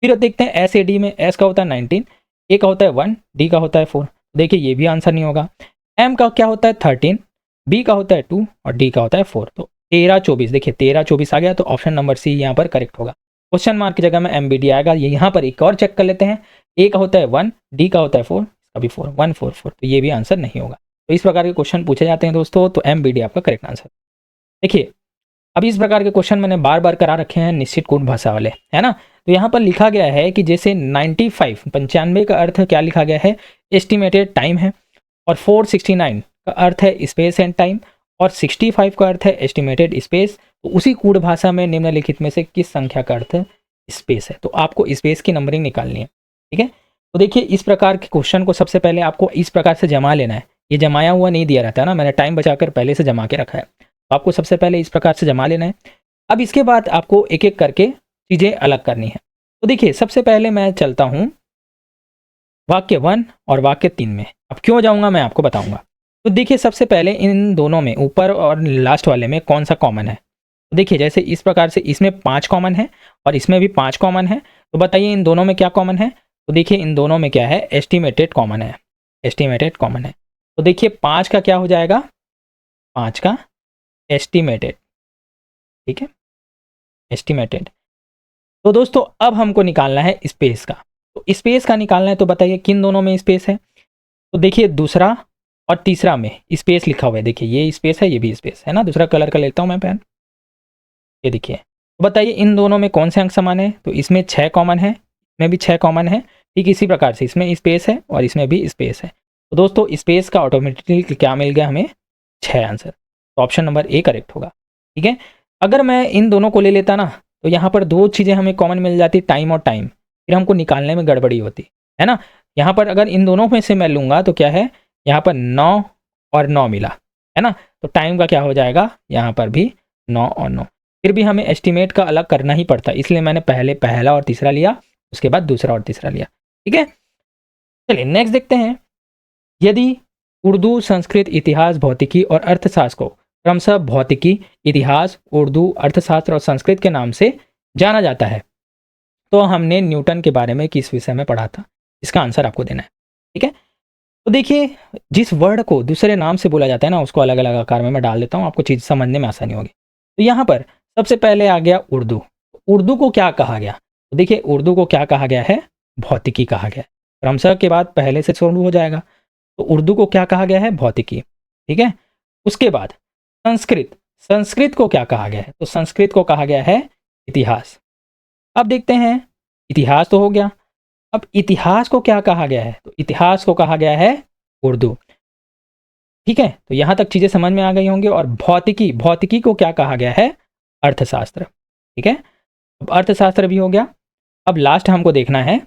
Speaker 1: फिर देखते हैं एस ए डी में, एस का होता है 19, ए का होता है 1, डी का होता है 4, देखिए ये भी आंसर नहीं होगा। एम का क्या होता है 13, बी का होता है 2 और डी का होता है 4। तो 1324, देखिए 1324 आ गया, तो ऑप्शन नंबर सी यहाँ पर करेक्ट होगा। क्वेश्चन मार्क की जगह में MBD आएगा। ये यहाँ पर एक और चेक कर लेते हैं, ए का होता है 1, डी का होता है 4, अभी 4 1 4 4, तो ये भी आंसर नहीं होगा। तो इस प्रकार के क्वेश्चन पूछे जाते हैं दोस्तों, तो MBD आपका करेक्ट आंसर। देखिए अब इस प्रकार के क्वेश्चन मैंने बार बार करा रखे हैं निश्चित कोड भाषा वाले, है ना। तो यहाँ पर लिखा गया है कि जैसे 95 का अर्थ क्या लिखा गया है, एस्टिमेटेड टाइम है, और 469 का अर्थ है स्पेस एंड टाइम, और 65 का अर्थ है एस्टिमेटेड स्पेस। तो उसी कोड भाषा में निम्नलिखित में से किस संख्या का अर्थ स्पेस है, तो आपको स्पेस की नंबरिंग निकालनी है। ठीक है, तो देखिए इस प्रकार के क्वेश्चन को सबसे पहले आपको इस प्रकार से जमा लेना है। ये जमाया हुआ नहीं दिया रहता है ना, मैंने टाइम बचाकर पहले से जमा के रखा है, तो आपको सबसे पहले इस प्रकार से जमा लेना है। अब इसके बाद आपको एक एक करके चीज़ें अलग करनी है। तो देखिए सबसे पहले मैं चलता हूँ वाक्य 1 और वाक्य 3 में। अब क्यों जाऊँगा मैं आपको बताऊँगा। तो देखिए सबसे पहले इन दोनों में, ऊपर और लास्ट वाले में कौन सा कॉमन है। तो देखिए जैसे इस प्रकार से इसमें 5 कॉमन है और इसमें भी 5 कॉमन है, तो बताइए इन दोनों में क्या कॉमन है। तो देखिए इन दोनों में क्या है, एस्टिमेटेड कॉमन है, एस्टिमेटेड कॉमन है। तो देखिए 5 का क्या हो जाएगा, 5 का एस्टिमेटेड। ठीक है, एस्टिमेटेड। तो दोस्तों अब हमको निकालना है स्पेस का। तो स्पेस का निकालना है, तो बताइए किन दोनों में स्पेस है। तो देखिए दूसरा और तीसरा में स्पेस लिखा हुआ है, देखिए ये स्पेस है, ये भी स्पेस है ना। दूसरा कलर का लेता हूँ मैं पेन, ये देखिए। तो बताइए इन दोनों में कौन से अंक समान है। तो इसमें 6 कॉमन है, इसमें भी 6 कॉमन है। ठीक इसी प्रकार से इसमें स्पेस है और इसमें भी स्पेस है। तो दोस्तों स्पेस का ऑटोमेटिकली क्या मिल गया हमें, 6 आंसर। तो ऑप्शन नंबर ए करेक्ट होगा। ठीक है, अगर मैं इन दोनों को ले लेता ना, तो यहाँ पर 2 चीज़ें हमें कॉमन मिल जाती, टाइम और टाइम, फिर हमको निकालने में गड़बड़ी होती है ना। यहाँ पर अगर इन दोनों में से मैं लूँगा तो क्या है, यहाँ पर 9 और 9 मिला, है ना, तो टाइम का क्या हो जाएगा, यहाँ पर भी 9 और 9। फिर भी हमें एस्टिमेट का अलग करना ही पड़ता, इसलिए मैंने पहले पहला और तीसरा लिया, उसके बाद दूसरा और तीसरा लिया। ठीक है, चलिए नेक्स्ट देखते हैं। यदि उर्दू, संस्कृत, इतिहास, भौतिकी और अर्थशास्त्र को क्रमशः भौतिकी, इतिहास, उर्दू, अर्थशास्त्र और संस्कृत के नाम से जाना जाता है, तो हमने न्यूटन के बारे में किस विषय में पढ़ा था? इसका आंसर आपको देना है। ठीक है, तो देखिए, जिस वर्ड को दूसरे नाम से बोला जाता है ना, उसको अलग अलग आकार में मैं डाल देता हूँ, आपको चीज़ समझने में आसानी होगी। तो यहाँ पर सबसे पहले आ गया उर्दू। उर्दू को क्या कहा गया? तो देखिए, उर्दू को क्या कहा गया है? भौतिकी कहा गया है। क्रमशः के बाद पहले से शुरू हो जाएगा, तो उर्दू को क्या कहा गया है? भौतिकी। ठीक है, उसके बाद संस्कृत। संस्कृत को क्या कहा गया है? तो संस्कृत को कहा गया है इतिहास। अब देखते हैं, इतिहास तो हो गया, अब इतिहास को क्या कहा गया है? तो इतिहास को कहा गया है उर्दू। ठीक है, तो यहां तक चीजें समझ में आ गई होंगी। और भौतिकी, भौतिकी को क्या कहा गया है? अर्थशास्त्र। ठीक है, अब अर्थशास्त्र भी हो गया। अब लास्ट हमको देखना है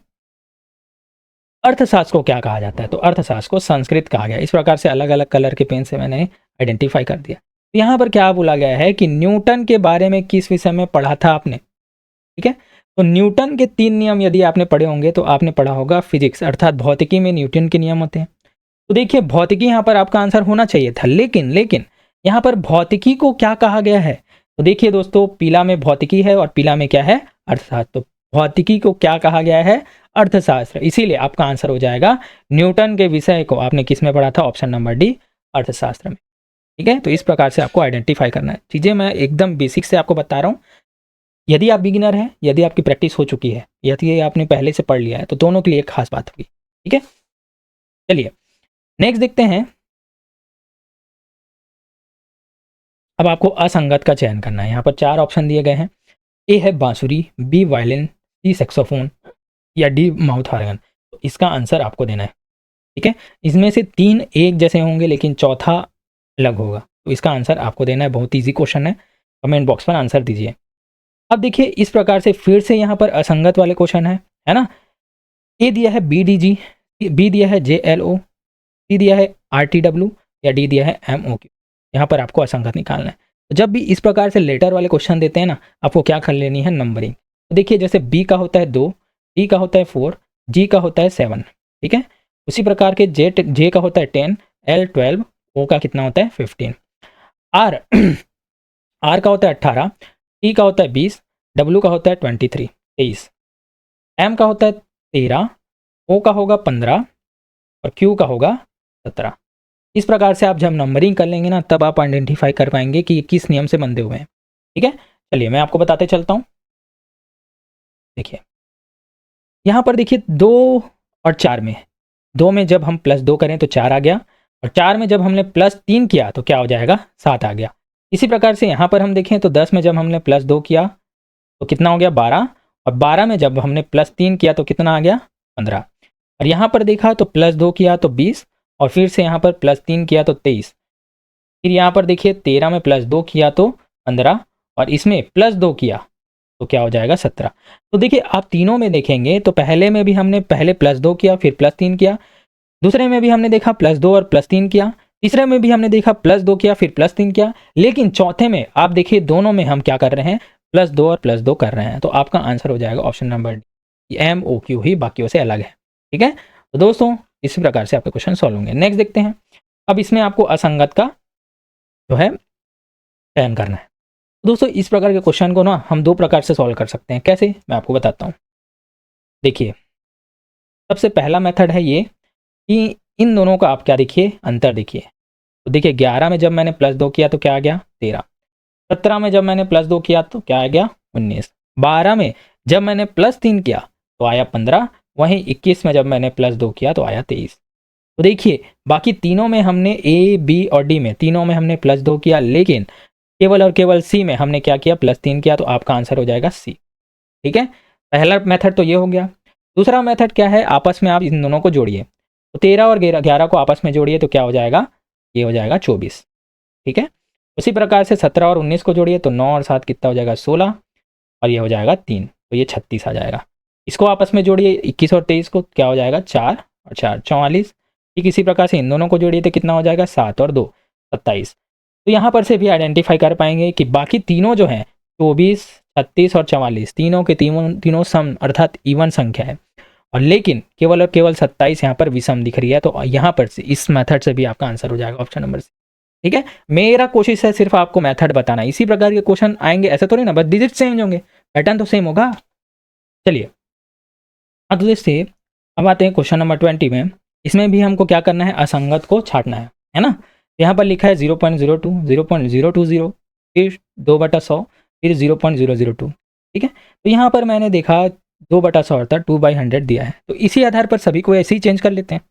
Speaker 1: अर्थशास्त्र को क्या कहा जाता है। तो अर्थशास्त्र को संस्कृत कहा गया। इस प्रकार से अलग अलग कलर के पेन से मैंने आइडेंटिफाई कर दिया। तो यहाँ पर क्या बोला गया है कि न्यूटन के बारे में किस विषय में पढ़ा था आपने? ठीक है, तो न्यूटन के 3 नियम यदि आपने पढ़े होंगे तो आपने पढ़ा होगा फिजिक्स, अर्थात भौतिकी में न्यूटन के नियम होते हैं। तो देखिए, भौतिकी यहाँ पर आपका आंसर होना चाहिए था, लेकिन यहाँ पर भौतिकी को क्या कहा गया है? तो देखिए दोस्तों, पीला में भौतिकी है और पीला में क्या है? अर्थशास्त्र। तो भौतिकी को क्या कहा गया है? अर्थशास्त्र। इसीलिए आपका आंसर हो जाएगा न्यूटन के विषय को आपने किस में पढ़ा था? ऑप्शन नंबर डी, अर्थशास्त्र में। ठीक है, तो इस प्रकार से आपको आइडेंटिफाई करना है। चीज़ें मैं एकदम बेसिक से आपको बता रहा हूँ। यदि आप बिगिनर हैं, यदि आपकी प्रैक्टिस हो चुकी है, यदि आपने पहले से पढ़ लिया है, तो दोनों के लिए एक खास बात होगी। ठीक है, चलिए नेक्स्ट देखते हैं। अब आपको असंगत का चयन करना है। यहाँ पर 4 ऑप्शन दिए गए हैं। ए है बांसुरी, बी वायलिन, सी सैक्सोफोन या डी माउथ ऑर्गन। तो इसका आंसर आपको देना है। ठीक है, इसमें से 3 एक जैसे होंगे, लेकिन चौथा अलग होगा। तो इसका आंसर आपको देना है। बहुत ईजी क्वेश्चन है, कमेंट बॉक्स पर आंसर दीजिए। अब देखिए, इस प्रकार से फिर से यहाँ पर असंगत वाले क्वेश्चन है ना। ए दिया है BDG, बी दिया है JLO, सी दिया है RTW या डी दिया है MOQ। यहाँ पर आपको असंगत निकालना है। तो जब भी इस प्रकार से लेटर वाले क्वेश्चन देते हैं ना, आपको क्या कर लेनी है? नंबरिंग। तो देखिए, जैसे बी का होता है 2, डी का होता है 4, जी का होता है 7। ठीक है, उसी प्रकार के जे का होता है 10, L 12, ओ का कितना होता है? 15। आर आर का होता है 18, टी का होता है 20, डब्ल्यू का होता है 23, 23, एम का होता है 13, ओ का होगा 15 और क्यू का होगा 17। इस प्रकार से आप जब नंबरिंग कर लेंगे ना, तब आप आइडेंटिफाई कर पाएंगे कि ये किस नियम से बंधे हुए हैं। ठीक है, चलिए मैं आपको बताते चलता हूँ। देखिए, यहाँ पर देखिए 2 और 4 में, 2 में जब हम +2 करें तो 4 आ गया, और 4 में जब हमने +3 किया तो क्या हो जाएगा? 7 आ गया। इसी प्रकार से यहाँ पर हम देखें तो 10 में जब हमने +2 किया तो कितना हो गया? 12, और 12 में जब हमने +3 किया तो कितना आ गया? 15। और यहाँ पर देखा तो +2 किया तो 20, और फिर से यहाँ पर +3 किया तो 23। फिर यहाँ पर देखिए 13 में +2 किया तो 15, और इसमें +2 किया तो क्या हो जाएगा? 17। तो देखिए, आप तीनों में देखेंगे तो पहले में भी हमने पहले +2 किया, फिर +3 किया, दूसरे में भी हमने देखा +2 और +3 किया, तीसरे में भी हमने देखा +2 किया फिर +3 किया, लेकिन चौथे में आप देखिए दोनों में हम क्या कर रहे हैं? +2 और +2 कर रहे हैं। तो आपका आंसर हो जाएगा ऑप्शन नंबर डी, MOQ ही बाकियों से अलग है। ठीक है, तो दोस्तों इसी प्रकार से आपके क्वेश्चन सॉल्व होंगे। नेक्स्ट देखते हैं। अब इसमें आपको असंगत का जो है चयन करना है। दोस्तों, इस प्रकार के क्वेश्चन को ना हम 2 प्रकार से सॉल्व कर सकते हैं। कैसे? मैं आपको बताता हूँ। देखिए, सबसे पहला मेथड है ये कि इन दोनों का आप क्या देखिए? अंतर देखिए। तो देखिए, 11 में जब मैंने +2 किया तो क्या आ गया? 13। 17 में जब मैंने +2 किया तो क्या आ गया? 19। 12 में जब मैंने +3 किया तो आया 15। वहीं 21 में जब मैंने +2 किया तो आया 23। तो देखिए, बाकी तीनों में हमने ए, बी और डी में तीनों में हमने +2 किया, लेकिन केवल और केवल सी में हमने क्या किया? +3 किया। तो आपका आंसर हो जाएगा सी। ठीक है, पहला मेथड तो ये हो गया। दूसरा मेथड क्या है? आपस में आप इन दोनों को जोड़िए। तो 13 और 11 को आपस में जोड़िए तो क्या हो जाएगा? ये हो जाएगा 24। ठीक है, उसी प्रकार से 17 और 19 को जोड़िए तो 9 और 7 कितना हो जाएगा? 16, और ये हो जाएगा 3, तो ये 36 आ जाएगा। इसको आपस में जोड़िए 21 और 23 को, क्या हो जाएगा? 4 और 4 44, ठीक इसी प्रकार से इन दोनों को जोड़िए तो कितना हो जाएगा 7 और 2 27। तो यहाँ पर से भी आइडेंटिफाई कर पाएंगे कि बाकी तीनों जो हैं 24 36 और 44 तीनों के तीनों तीनों सम अर्थात इवन संख्या है, और लेकिन केवल और केवल 27 यहाँ पर विषम दिख रही है। तो यहाँ पर से इस मेथड से भी आपका आंसर हो जाएगा ऑप्शन नंबर सी। ठीक है, मेरा कोशिश है सिर्फ आपको मेथड बताना, इसी प्रकार के क्वेश्चन आएंगे ऐसे थोड़ी ना, बस डिजिट चेंज होंगे, पैटर्न तो सेम होगा। चलिए अब जैसे अब आते हैं क्वेश्चन नंबर 20 में। इसमें भी हमको क्या करना है, असंगत को छांटना है ना। यहाँ पर लिखा है 0.02 0.020 फिर 2/100 फिर 0.002। ठीक है, तो यहाँ पर मैंने देखा 2/100 अर्थात 2/100 दिया है, तो इसी आधार पर सभी को ऐसे ही चेंज कर लेते हैं।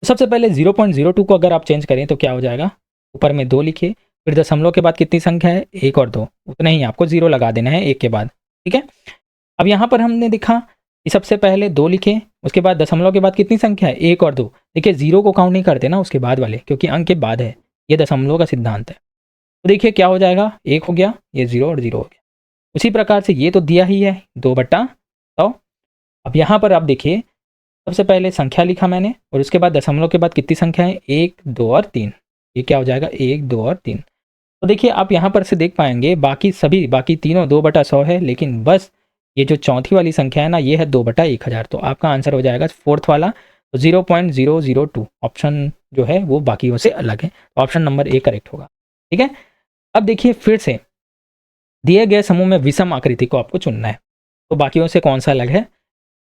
Speaker 1: सबसे पहले 0.02 को अगर आप चेंज करें तो क्या हो जाएगा, ऊपर में 2 लिखिए, फिर दशमलव के बाद कितनी संख्या है 1 और 2, उतना ही आपको 0 लगा देना है 1 के बाद। ठीक है, अब यहाँ पर हमने देखा कि सबसे पहले 2 लिखे, उसके बाद दशमलव के बाद कितनी संख्या है 1 और 2। देखिए 0 को काउंट नहीं करते ना उसके बाद वाले, क्योंकि अंक के बाद है, ये दशमलव का सिद्धांत है। तो देखिए क्या हो जाएगा, 1 हो गया, ये 0 और 0 हो गया। उसी प्रकार से ये तो दिया ही है 2/100। अब यहाँ पर आप देखिए सबसे पहले संख्या लिखा मैंने, और उसके बाद दशमलव के बाद कितनी संख्या है 1 2 और 3, ये क्या हो जाएगा 1 2 और 3। तो देखिए आप यहाँ पर से देख पाएंगे बाकी तीनों 2/100 है, लेकिन बस ये जो चौथी वाली संख्या है ना, ये है 2/1000। तो आपका आंसर हो जाएगा फोर्थ वाला, तो 0.002 ऑप्शन जो है वो बाकियों से अलग है, तो ऑप्शन नंबर ए करेक्ट होगा। ठीक है, अब देखिए फिर से दिए गए समूह में विषम आकृति को आपको चुनना है, तो बाकियों से कौन सा अलग है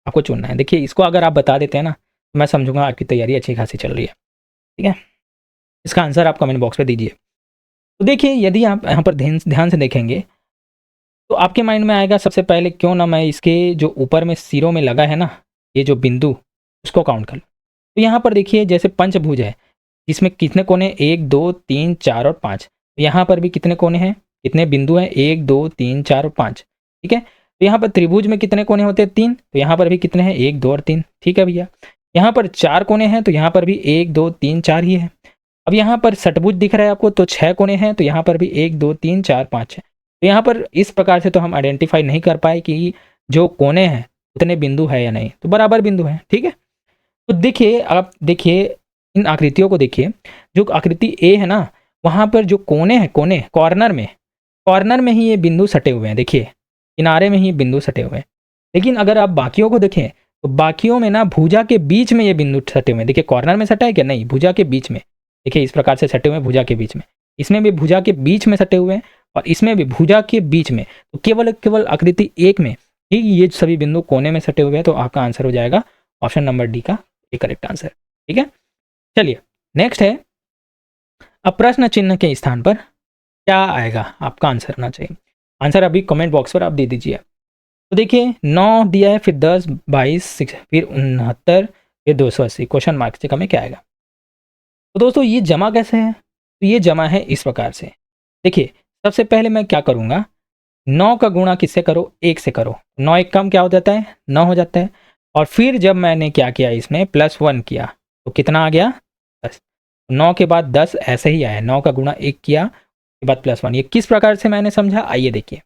Speaker 1: आपको चुनना है। देखिए इसको अगर आप बता देते हैं ना, तो मैं समझूंगा आपकी तैयारी अच्छी खासी चल रही है। ठीक है, इसका आंसर आप कमेंट बॉक्स में दीजिए। तो देखिए यदि आप यहाँ पर ध्यान से देखेंगे तो आपके माइंड में आएगा सबसे पहले क्यों ना मैं इसके जो ऊपर में सिरों में लगा है ना ये जो बिंदु, उसको काउंट कर लूँ। तो यहाँ पर देखिए जैसे पंचभुज है, इसमें कितने कोने 1 2 3 4 और 5, यहाँ पर भी कितने कोने हैं, कितने बिंदु हैं 1 2 3 4 और 5। ठीक है, तो यहाँ पर त्रिभुज में कितने कोने होते हैं 3, तो यहाँ पर भी कितने हैं 1 2 और 3। ठीक है भैया, यहाँ पर 4 कोने हैं, तो यहाँ पर भी 1 2 3 4 ही है। अब यहाँ पर षटभुज दिख रहा है आपको, तो 6 कोने हैं, तो यहाँ पर भी 1 2 3 4 5 है। तो यहाँ पर इस प्रकार से तो हम आइडेंटिफाई नहीं कर पाए कि जो कोने हैं उतने बिंदु है या नहीं, तो बराबर बिंदु है। ठीक है, तो देखिए आप देखिए इन आकृतियों को देखिए, जो आकृति ए है ना वहाँ पर जो कोने हैं, कोने कॉर्नर में ही ये बिंदु सटे हुए हैं, देखिए किनारे में ही बिंदु सटे हुए हैं। लेकिन अगर आप बाकियों को देखें तो बाकियों में ना भुजा के बीच में ये बिंदु सटे हुए हैं। देखिए कॉर्नर में सटा है क्या, नहीं, भुजा के बीच में, देखिए इस प्रकार से सटे हुए हैं भुजा के बीच में, इसमें भी भुजा के बीच में सटे हुए हैं और इसमें भी भुजा के बीच में। तो केवल आकृति एक में ही ये सभी बिंदु कोने में सटे हुए हैं, तो आपका आंसर हो जाएगा ऑप्शन नंबर डी का एक करेक्ट आंसर। ठीक है, चलिए नेक्स्ट है, अब प्रश्न चिन्ह के स्थान पर क्या आएगा आपका आंसर होना चाहिए। आंसर अभी कमेंट बॉक्स पर आप दे दीजिए। तो देखिए 9 दिया है, फिर 10 22 6 फिर 69 फिर 280, क्वेश्चन मार्क से कम क्या आएगा। तो दोस्तों ये जमा कैसे है, तो ये जमा है इस प्रकार से। देखिए सबसे पहले मैं क्या करूँगा, 9 का गुणा किससे करो 1 से करो, 9 1 कम क्या हो जाता है 9 हो जाता है। और फिर जब मैंने क्या किया इसमें +1 किया तो कितना आ गया 10, 9 के बाद 10 ऐसे ही आया, 9 का गुणा 1 किया के बाद +1। ये किस प्रकार से मैंने समझा आइए देखिए।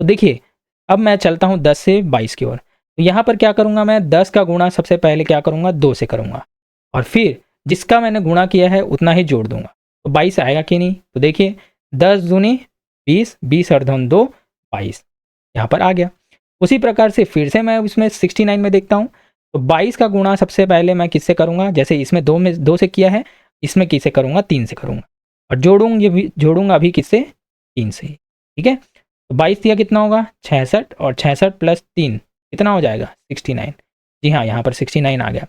Speaker 1: तो देखिए अब मैं चलता हूँ 10 से 22 की ओर, तो यहाँ पर क्या करूँगा मैं 10 का गुणा सबसे पहले क्या करूँगा 2 से करूँगा, और फिर जिसका मैंने गुणा किया है उतना ही जोड़ दूंगा, तो 22 आएगा कि नहीं। तो देखिए 10 दूनी 20, 20 और 2 22 यहाँ पर आ गया। उसी प्रकार से फिर से मैं उसमें 69 में देखता हूँ, तो 22 का गुणा सबसे पहले मैं किससे करूँगा, जैसे इसमें 2 से किया है, इसमें किससे करूँगा 3 से करूँगा, और जोड़ूंगा अभी किससे 3 से। ठीक है, तो 22 दिया कितना होगा 66, और 66 + 3 कितना हो जाएगा 69। जी हाँ, यहाँ पर 69 आ गया।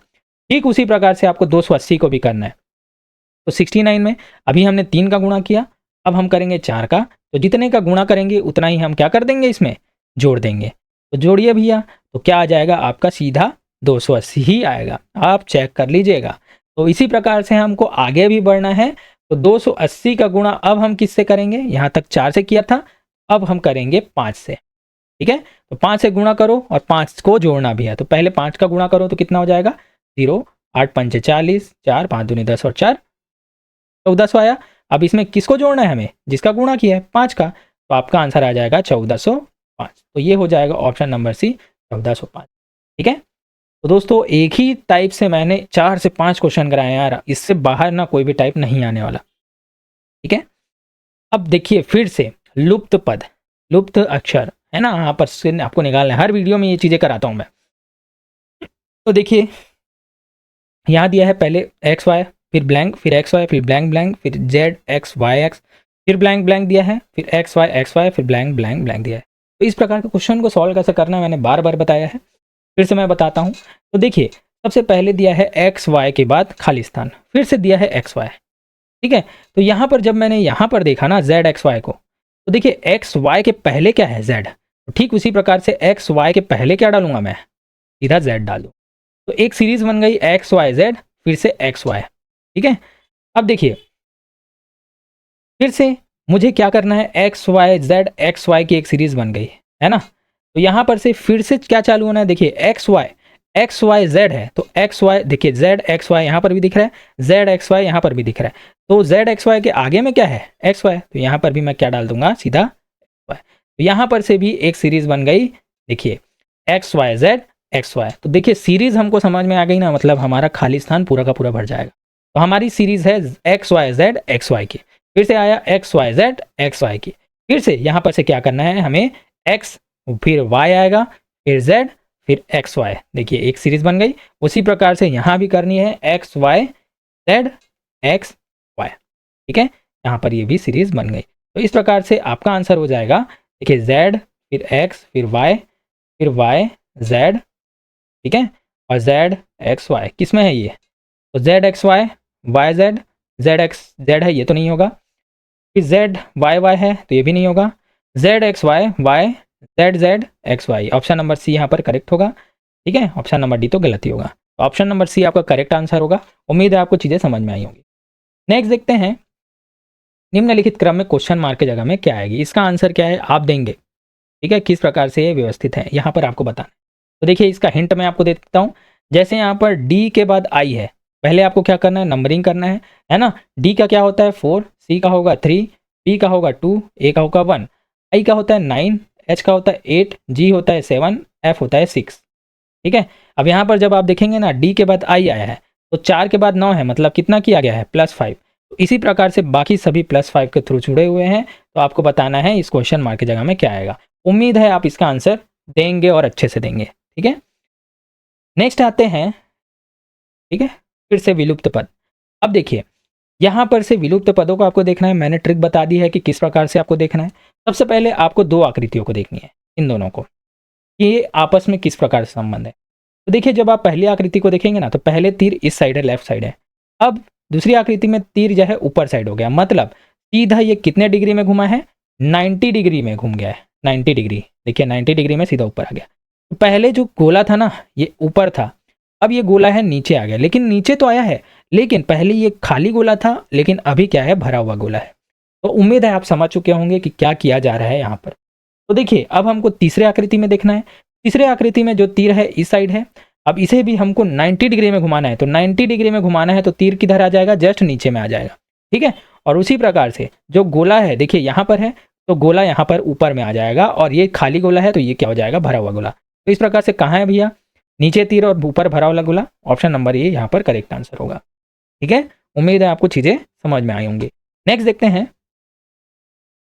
Speaker 1: ठीक उसी प्रकार से आपको 280 को भी करना है। तो 69 में अभी हमने 3 का गुणा किया, अब हम करेंगे 4 का, तो जितने का गुणा करेंगे उतना ही हम क्या कर देंगे इसमें जोड़ देंगे। तो जोड़िए भैया, तो क्या आ जाएगा आपका सीधा 280 ही आएगा, आप चेक कर लीजिएगा। तो इसी प्रकार से हमको आगे भी बढ़ना है, तो 280 का गुणा अब हम किससे करेंगे, यहाँ तक 4 से किया था, अब हम करेंगे 5 से। ठीक है, तो 5 से गुणा करो और 5 को जोड़ना भी है, तो पहले 5 का गुणा करो तो कितना हो जाएगा 0, 8 5 40, 4 5 दूनी 10 और 4 1400 आया। अब इसमें किसको जोड़ना है हमें, जिसका गुणा किया है 5 का, तो आपका आंसर आ जाएगा 1405। तो ये हो जाएगा ऑप्शन नंबर सी 1405। ठीक है, तो दोस्तों एक ही टाइप से मैंने 4 से 5 क्वेश्चन कराए यार, इससे बाहर ना कोई भी टाइप नहीं आने वाला। ठीक है, अब देखिए फिर से लुप्त पद, लुप्त अक्षर है ना, यहाँ पर से आपको निकालना है। हर वीडियो में ये चीज़ें कराता हूँ मैं। तो देखिए यहाँ दिया है पहले एक्स वाई, फिर ब्लैंक, फिर एक्स वाई, फिर ब्लैंक ब्लैंक, फिर जेड एक्स वाई एक्स, फिर ब्लैंक ब्लैंक दिया है, फिर एक्स वाई, फिर ब्लैंक ब्लैंक ब्लैंक दिया है। तो इस प्रकार के क्वेश्चन को सॉल्व कैसे करना है मैंने बार बार बताया है, फिर से मैं बताता हूँ। तो देखिए सबसे पहले दिया है एक्स वाई के बाद खाली स्थान, फिर से दिया है एक्स वाई। ठीक है, तो यहाँ पर जब मैंने यहाँ पर देखा ना जेड एक्स वाई को, तो देखिए एक्स वाई के पहले क्या है जेड, तो ठीक उसी प्रकार से एक्स वाई के पहले क्या डालूंगा मैं, सीधा जेड डाल दूँ। तो एक सीरीज बन गई एक्स वाई जेड, फिर से एक्स वाई। ठीक है, अब देखिए फिर से मुझे क्या करना है, X Y Z X Y की एक सीरीज बन गई है ना। तो यहाँ पर से फिर से क्या चालू होना है, देखिए एक्स वाई जेड है, तो एक्स वाई देखिए जेड एक्स वाई यहाँ पर भी दिख रहा है, जेड एक्स वाई यहाँ पर भी दिख रहा है। तो जेड एक्स वाई के आगे में क्या है, एक्स वाई, तो यहाँ पर भी मैं क्या डाल दूंगा, सीधा वाई। तो यहाँ पर से भी एक सीरीज बन गई, देखिए X Y Z X Y. तो देखिए सीरीज हमको समझ में आ गई ना, मतलब हमारा खाली स्थान पूरा का पूरा भर जाएगा। तो हमारी सीरीज है X Y Z X Y की, फिर से आया X Y Z X Y की, फिर से यहाँ पर से क्या करना है हमें, एक्स फिर वाई आएगा, फिर जेड फिर एक्स वाई। देखिए एक सीरीज बन गई। उसी प्रकार से यहाँ भी करनी है X Y Z X Y. ठीक है, यहाँ पर ये भी सीरीज बन गई। तो इस प्रकार से आपका आंसर हो जाएगा, देखिए जेड फिर एक्स फिर वाई जेड, ठीक है, और जेड एक्स वाई किस में है ये, तो Z X Y Z X Z है, ये तो नहीं होगा। फिर जेड वाई है, तो ये भी नहीं होगा। Z X Y Z X Y, option number C यहाँ पर करेक्ट होगा। ठीक है, ऑप्शन नंबर डी तो गलत ही होगा। तो ऑप्शन नंबर सी आपका करेक्ट आंसर होगा। उम्मीद है आपको चीज़ें समझ में आई होंगी। नेक्स्ट देखते हैं, निम्नलिखित क्रम में क्वेश्चन मार्क की जगह में क्या आएगी, इसका आंसर क्या है आप देंगे। ठीक है, किस प्रकार से ये व्यवस्थित है यहाँ पर आपको बताना। तो देखिए इसका हिंट मैं आपको दे देता हूँ। जैसे यहाँ पर डी के बाद आई है, पहले आपको क्या करना है, नंबरिंग करना है ना। डी का क्या होता है 4, सी का होगा 3, पी का होगा 2, ए का होगा 1, आई का होता है 9, एच का होता है 8, जी होता है 7, एफ होता है 6। ठीक है, अब यहाँ पर जब आप देखेंगे ना डी के बाद आई आया है, तो 4 के बाद 9 है, मतलब कितना किया गया है, +5। तो इसी प्रकार से बाकी सभी +5 के थ्रू जुड़े हुए हैं। तो आपको बताना है इस क्वेश्चन मार्क की जगह में क्या आएगा। उम्मीद है आप इसका आंसर देंगे और अच्छे से देंगे। ठीक है, नेक्स्ट आते हैं। ठीक है, फिर से विलुप्त पद। अब देखिए यहाँ पर से विलुप्त पदों को आपको देखना है, मैंने ट्रिक बता दी है कि किस प्रकार से आपको देखना है। सबसे पहले आपको 2 आकृतियों को देखनी है, इन दोनों को, ये आपस में किस प्रकार से संबंध है। तो देखिए जब आप पहली आकृति को देखेंगे ना, तो पहले तीर इस साइड है, लेफ्ट साइड है। अब दूसरी आकृति में तीर जो है ऊपर साइड हो गया, मतलब सीधा ये कितने डिग्री में घुमा है, 90 डिग्री में घूम गया है, 90 डिग्री। देखिए 90 डिग्री में सीधा ऊपर आ गया। तो पहले जो गोला था ना ये ऊपर था, अब ये गोला है नीचे आ गया, लेकिन नीचे तो आया है, लेकिन पहले ये खाली गोला था, लेकिन अभी क्या है, भरा हुआ गोला है। तो उम्मीद है आप समझ चुके होंगे कि क्या किया जा रहा है यहाँ पर। तो देखिए अब हमको तीसरे आकृति में देखना है। तीसरे आकृति में जो तीर है इस साइड है, अब इसे भी हमको 90 डिग्री में घुमाना है। तो 90 डिग्री में घुमाना है तो तीर किधर आ जाएगा, जस्ट नीचे में आ जाएगा। ठीक है, और उसी प्रकार से जो गोला है देखिए यहाँ पर है, तो गोला यहाँ पर ऊपर में आ जाएगा, और ये खाली गोला है तो ये क्या हो जाएगा, भरा हुआ गोला। तो इस प्रकार से कहाँ है भैया, नीचे तीर और ऊपर भरा हुआ गोला। ऑप्शन नंबर ए यहाँ पर करेक्ट आंसर होगा। ठीक है, उम्मीद है आपको चीज़ें समझ में आई होंगी। नेक्स्ट देखते हैं।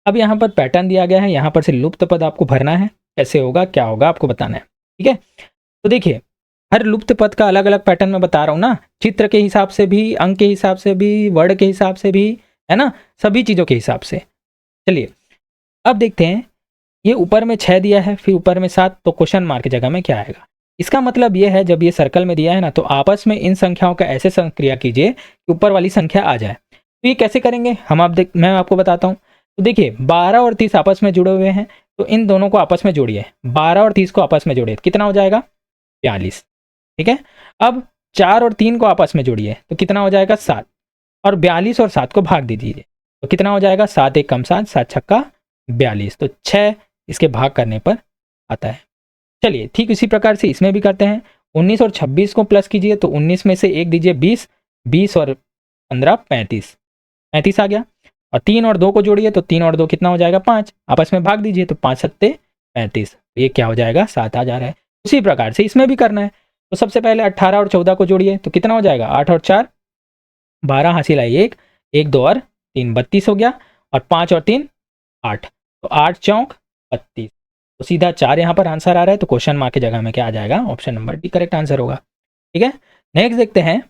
Speaker 1: अब यहाँ पर पैटर्न दिया गया है, यहाँ पर से लुप्त पद आपको भरना है, कैसे होगा क्या होगा आपको बताना है। ठीक है, तो देखिए हर लुप्त पद का अलग अलग पैटर्न मैं बता रहा हूँ ना, चित्र के हिसाब से भी, अंक के हिसाब से भी, वर्ड के हिसाब से भी, है ना, सभी चीज़ों के हिसाब से। चलिए अब देखते हैं, ये ऊपर में 6 दिया है, फिर ऊपर में 7, तो क्वेश्चन मार्क की जगह में क्या आएगा। इसका मतलब ये है जब ये सर्कल में दिया है ना, तो आपस में इन संख्याओं का ऐसे संक्रिया कीजिए कि ऊपर वाली संख्या आ जाए। तो ये कैसे करेंगे मैं आपको बताता हूँ। तो देखिए 12 और 30 आपस में जुड़े हुए हैं, तो इन दोनों को आपस में जोड़िए, 12 और 30 को आपस में जोड़िए, कितना हो जाएगा, 42। ठीक है, अब 4 और 3 को आपस में जोड़िए, तो कितना हो जाएगा, 7, और 42 और 7 को भाग दीजिए, तो कितना हो जाएगा, 7 1 कम 7, 7 छक्का 42, तो 6 इसके भाग करने पर आता है। चलिए ठीक इसी प्रकार से इसमें भी करते हैं। 19 और 26 को प्लस कीजिए, तो 19 में से 1 दीजिए 20, 20 और 15 35, 35 आ गया। और 3 और 2 को जोड़िए, तो 3 और 2 कितना हो जाएगा, 5, आपस में भाग दीजिए, तो 5 सत्ते 35, ये क्या हो जाएगा, 7 आ जा रहा है। उसी प्रकार से इसमें भी करना है। तो सबसे पहले 18 और 14 को जोड़िए तो कितना हो जाएगा, 8 और 4 12, हासिल आई 1, 1 2 और 3 32 हो गया, और 5 और 3 8, तो 8 चौक 32, तो सीधा 4 यहाँ पर आंसर आ रहा है, तो क्वेश्चन मार्क की जगह में क्या आ जाएगा, option number D correct answer होगा। ठीक है, नेक्स्ट देखते हैं।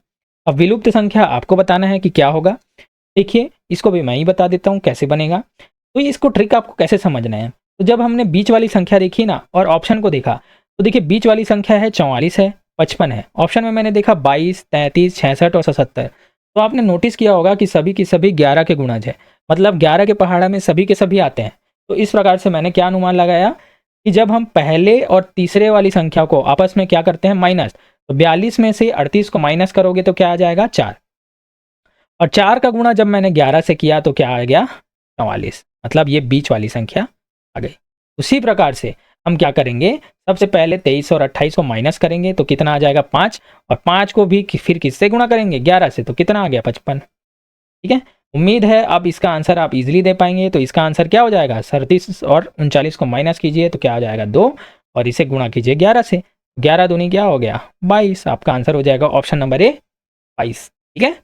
Speaker 1: अब विलुप्त संख्या आपको बताना है कि क्या होगा। देखिए इसको भी मैं ही बता देता हूँ कैसे बनेगा। तो इसको ट्रिक आपको कैसे समझना है, तो जब हमने बीच वाली संख्या देखी ना और ऑप्शन को देखा, तो देखिए बीच वाली संख्या है 44 है, 55 है, ऑप्शन में मैंने देखा 22 33 66 और 77। तो आपने नोटिस किया होगा कि सभी की सभी 11 के गुणज है, मतलब 11 के पहाड़ा में सभी के सभी आते हैं। तो इस प्रकार से मैंने क्या अनुमान लगाया कि जब हम पहले और तीसरे वाली संख्या को आपस में क्या करते हैं, माइनस, तो 42 में से 38 को माइनस करोगे तो क्या आ जाएगा, 4, और 4 का गुणा जब मैंने 11 से किया तो क्या आ गया, 44, मतलब ये बीच वाली संख्या आ गई। उसी प्रकार से हम क्या करेंगे, सबसे पहले 23 और 28 को माइनस करेंगे तो कितना आ जाएगा, 5, और 5 को भी फिर किससे गुणा करेंगे, 11 से, तो कितना आ गया, 55। ठीक है, उम्मीद है अब इसका आंसर आप इजीली दे पाएंगे। तो इसका आंसर क्या हो जाएगा, 37 और 39 को माइनस कीजिए तो क्या आ जाएगा, 2, और इसे गुणा कीजिए 11 से, 11 दूनी क्या हो गया, 22। आपका आंसर हो जाएगा ऑप्शन नंबर ए, 22। ठीक है,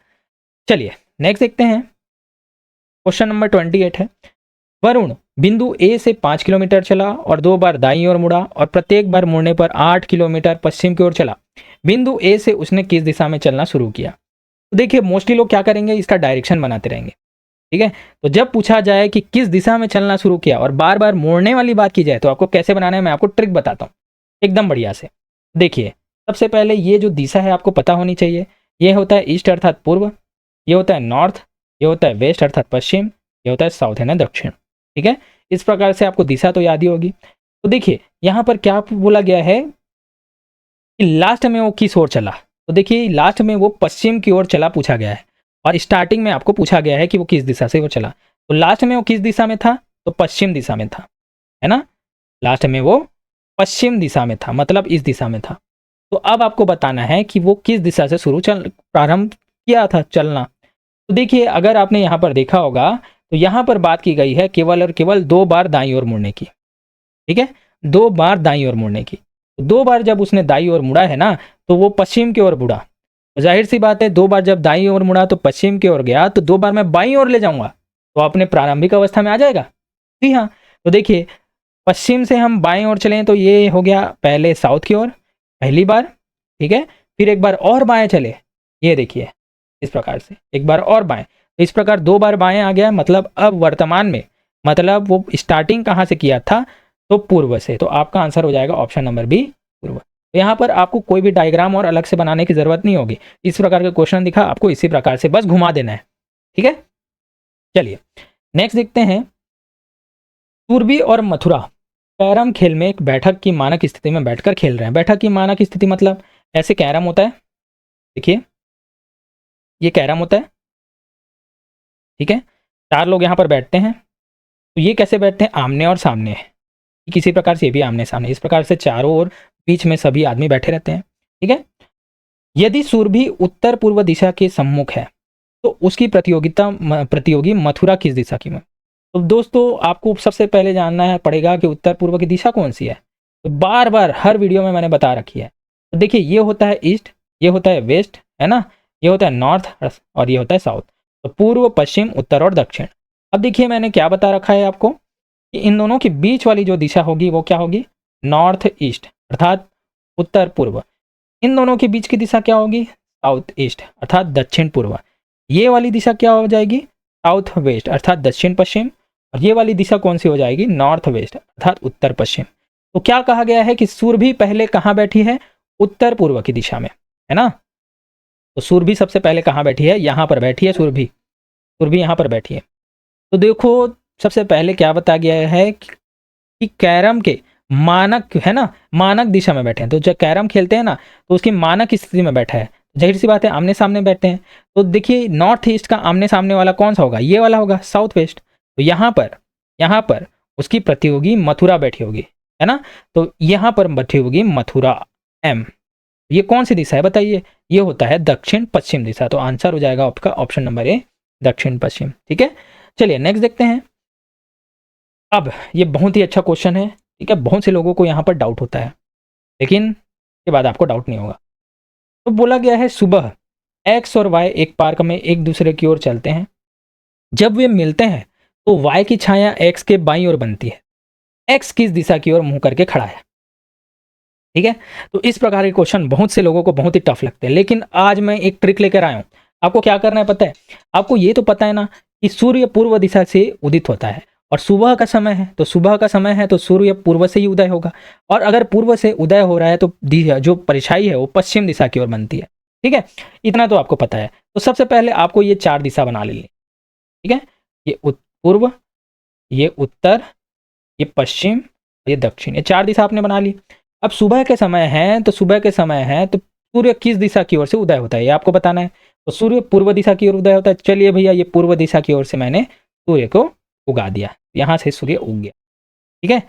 Speaker 1: चलिए नेक्स्ट देखते हैं। क्वेश्चन नंबर 28 है, वरुण बिंदु ए से 5 किलोमीटर चला और 2 बार दाईं ओर मुड़ा और प्रत्येक बार मुड़ने पर 8 किलोमीटर पश्चिम की ओर चला। बिंदु ए से उसने किस दिशा में चलना शुरू किया। तो देखिए मोस्टली लोग क्या करेंगे, इसका डायरेक्शन बनाते रहेंगे। ठीक है, तो जब पूछा जाए कि किस दिशा में चलना शुरू किया और बार बार मोड़ने वाली बात की जाए तो आपको कैसे बनाना है, मैं आपको ट्रिक बताता हूँ एकदम बढ़िया से। देखिए सबसे पहले ये जो दिशा है आपको पता होनी चाहिए, ये होता है ईस्ट अर्थात पूर्व, ये होता है नॉर्थ, ये होता है वेस्ट अर्थात पश्चिम, ये होता है साउथ है ना दक्षिण। ठीक है, इस प्रकार से आपको दिशा तो याद ही होगी। तो देखिए यहाँ पर क्या बोला गया है कि लास्ट में वो किस ओर चला, तो देखिए लास्ट में वो पश्चिम की ओर चला पूछा गया है, और स्टार्टिंग में आपको पूछा गया है कि वो किस दिशा से वो चला। तो लास्ट में वो किस दिशा में था, तो पश्चिम दिशा में था, है ना, लास्ट में वो पश्चिम दिशा में था, मतलब इस दिशा में था। तो अब आपको बताना है कि वो किस दिशा से प्रारंभ किया था चलना। तो देखिए अगर आपने यहाँ पर देखा होगा तो यहाँ पर बात की गई है केवल और केवल 2 बार दाईं ओर मुड़ने की। ठीक है, 2 बार दाईं ओर मुड़ने की। 2 बार जब उसने दाईं ओर मुड़ा है ना तो वो पश्चिम की ओर मुड़ा। जाहिर सी बात है 2 बार जब दाईं ओर मुड़ा तो पश्चिम की ओर गया, तो 2 बार मैं बाईं ओर ले जाऊंगा तो अपने प्रारंभिक अवस्था में आ जाएगा। जी हाँ, तो देखिए पश्चिम से हम बाईं ओर चलें तो ये हो गया पहले साउथ की ओर पहली बार। ठीक है, फिर एक बार और बाएं चले, ये देखिए इस प्रकार से एक बार और बाएं, तो इस प्रकार 2 बार बाएं आ गया, मतलब अब वर्तमान में, मतलब वो स्टार्टिंग कहाँ से किया था, तो पूर्व से। तो आपका आंसर हो जाएगा ऑप्शन नंबर बी, पूर्व। तो यहाँ पर आपको कोई भी डायग्राम और अलग से बनाने की जरूरत नहीं होगी, इस प्रकार का क्वेश्चन दिखा आपको इसी प्रकार से बस घुमा देना है। ठीक है, चलिए नेक्स्ट देखते हैं। पूर्वी और मथुरा कैरम खेल में एक बैठक की मानक स्थिति में बैठकर खेल रहे हैं। बैठक की मानक स्थिति मतलब ऐसे कैरम होता है, देखिए ये कैरम होता है। ठीक है, 4 लोग यहाँ पर बैठते हैं, तो ये कैसे बैठते हैं, आमने और सामने, किसी प्रकार से ये भी आमने सामने, इस प्रकार से चारों ओर बीच में सभी आदमी बैठे रहते हैं। ठीक है, यदि सुरभि उत्तर पूर्व दिशा के सम्मुख है तो उसकी प्रतियोगी मथुरा किस दिशा की में। तो दोस्तों आपको सबसे पहले जानना है पड़ेगा कि उत्तर पूर्व की दिशा कौन सी है। तो बार बार हर वीडियो में मैंने बता रखी है। तो देखिए ये होता है ईस्ट, ये होता है वेस्ट, है ना, ये होता है नॉर्थ और ये होता है साउथ। तो पूर्व पश्चिम उत्तर और दक्षिण। अब देखिए मैंने क्या बता रखा है आपको कि इन दोनों के बीच वाली जो दिशा होगी वो क्या होगी, नॉर्थ ईस्ट अर्थात उत्तर पूर्व। इन दोनों के बीच की दिशा क्या होगी, साउथ ईस्ट अर्थात दक्षिण पूर्व। ये वाली दिशा क्या हो जाएगी, साउथ वेस्ट अर्थात दक्षिण पश्चिम। और ये वाली दिशा कौन सी हो जाएगी, नॉर्थ वेस्ट अर्थात उत्तर पश्चिम। तो क्या कहा गया है कि सुरभि पहले कहाँ बैठी है, उत्तर पूर्व की दिशा में, है ना। तो सुरभि सबसे पहले कहाँ बैठी है, यहाँ पर बैठी है सुरभि, सुरभि यहाँ पर बैठी है। तो देखो सबसे पहले क्या बताया गया है कि कैरम के मानक, है ना, मानक दिशा में बैठे हैं। तो जब कैरम खेलते हैं ना तो उसकी मानक स्थिति में बैठा है, जाहिर सी बात है आमने सामने बैठते हैं। तो देखिए नॉर्थ ईस्ट का आमने सामने वाला कौन सा होगा, ये वाला होगा, साउथ वेस्ट। तो यहाँ पर उसकी प्रतियोगी मथुरा बैठी होगी, है ना। तो यहाँ पर बैठी होगी मथुरा एम। ये कौन सी दिशा है बताइए, ये होता है दक्षिण पश्चिम दिशा। तो आंसर हो जाएगा आपका ऑप्शन नंबर ए, दक्षिण पश्चिम। ठीक है, चलिए नेक्स्ट देखते हैं। अब ये बहुत ही अच्छा क्वेश्चन है। ठीक है, बहुत से लोगों को यहाँ पर डाउट होता है, लेकिन के बाद आपको डाउट नहीं होगा। तो बोला गया है सुबह एक्स और वाई एक पार्क में एक दूसरे की ओर चलते हैं। जब वे मिलते हैं तो वाई की छाया एक्स के बाईं ओर बनती है। एक्स किस दिशा की ओर मुंह करके खड़ा है? ठीक है। तो इस प्रकार के क्वेश्चन बहुत से लोगों को बहुत ही टफ लगते हैं, लेकिन आज मैं एक ट्रिक लेकर आया हूं। आपको क्या करना है पता है? आपको ये तो पता है ना कि सूर्य पूर्व दिशा से उदित होता है और सुबह का समय है, तो सुबह का समय है तो सूर्य पूर्व से ही उदय होगा। और अगर पूर्व से उदय हो रहा है तो जो परछाई है वो पश्चिम दिशा की ओर बनती है। ठीक है, इतना तो आपको पता है। तो सबसे पहले आपको ये चार दिशा बना लेनी। ठीक है, ये पूर्व, ये उत्तर, ये पश्चिम, ये दक्षिण, ये चार दिशा आपने बना ली। अब सुबह के समय है तो सुबह के समय है तो सूर्य किस दिशा की ओर से उदय होता है ये आपको बताना है। तो सूर्य पूर्व दिशा की ओर उदय होता है। चलिए भैया, ये पूर्व दिशा की ओर से मैंने सूर्य को उगा दिया, यहां से सूर्य उग गया। ठीक है,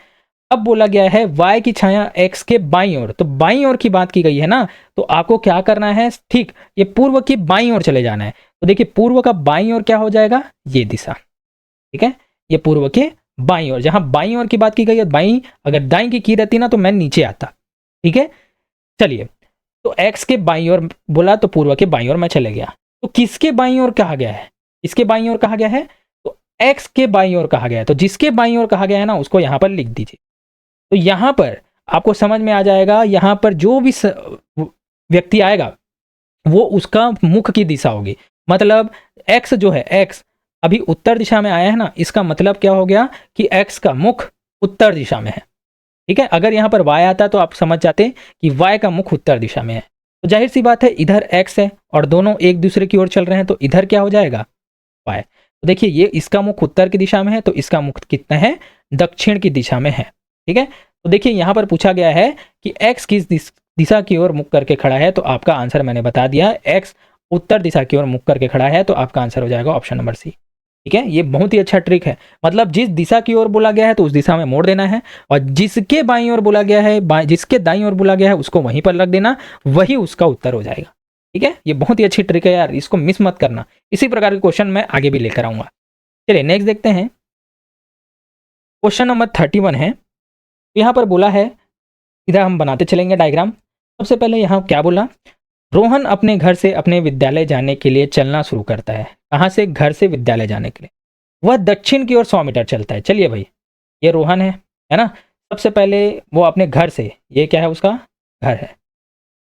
Speaker 1: अब बोला गया है y की छाया x के बाईं ओर, तो बाईं ओर की बात की गई है ना, तो आपको क्या करना है? ठीक, ये पूर्व की बाईं ओर चले जाना है। तो देखिए पूर्व का बाईं ओर क्या हो जाएगा? ये दिशा। ठीक है, ये पूर्व के बाईं ओर, जहां बाईं ओर की बात की गई है, बाईं अगर दाईं की रहती ना तो मैं नीचे आता। ठीक है, चलिए, तो x के बाईं ओर बोला तो पूर्व के बाईं ओर मैं चले गया। तो किसके बाईं ओर कहा गया है? इसके बाईं ओर कहा गया है, तो x के बाईं ओर कहा गया है। तो जिसके बाईं ओर कहा गया है ना उसको यहां पर लिख दीजिए। तो यहां पर आपको समझ में आ जाएगा, यहां पर जो भी व्यक्ति आएगा वो उसका मुख की दिशा होगी। मतलब x जो है, x अभी उत्तर दिशा में आया है ना, इसका मतलब क्या हो गया कि x का मुख उत्तर दिशा में है। ठीक है, अगर यहाँ पर y आता तो आप समझ जाते कि y का मुख उत्तर दिशा में है। तो जाहिर सी बात है, इधर x है और दोनों एक दूसरे की ओर चल रहे हैं, तो इधर क्या हो जाएगा? y। तो देखिए, ये इसका मुख उत्तर की दिशा में है तो इसका मुख कितना है? दक्षिण की दिशा में है। ठीक है, तो देखिए यहाँ पर पूछा गया है कि x किस दिशा की ओर मुख करके खड़ा है, तो आपका आंसर मैंने बता दिया, x उत्तर दिशा की ओर मुख करके खड़ा है, तो आपका आंसर हो जाएगा ऑप्शन नंबर सी। ठीक है, ये बहुत ही अच्छा ट्रिक है। मतलब जिस दिशा की ओर बोला गया है तो उस दिशा में मोड़ देना है, और जिसके बाईं ओर बोला गया है, जिसके दाईं ओर बोला गया है उसको वहीं पर रख देना, वही उसका उत्तर हो जाएगा। ठीक है, ये बहुत ही अच्छी ट्रिक है यार, इसको मिस मत करना। इसी प्रकार के क्वेश्चन मैं आगे भी लेकर आऊंगा। चलिए नेक्स्ट देखते हैं। क्वेश्चन नंबर 31 है। यहाँ पर बोला है, इधर हम बनाते चलेंगे डायग्राम। सबसे पहले यहाँ क्या बोला? रोहन अपने घर से अपने विद्यालय जाने के लिए चलना शुरू करता है। कहाँ से? घर से विद्यालय जाने के लिए। वह दक्षिण की ओर 100 मीटर चलता है। चलिए भाई, ये रोहन है ना। सबसे पहले वो अपने घर से, ये क्या है? उसका घर है।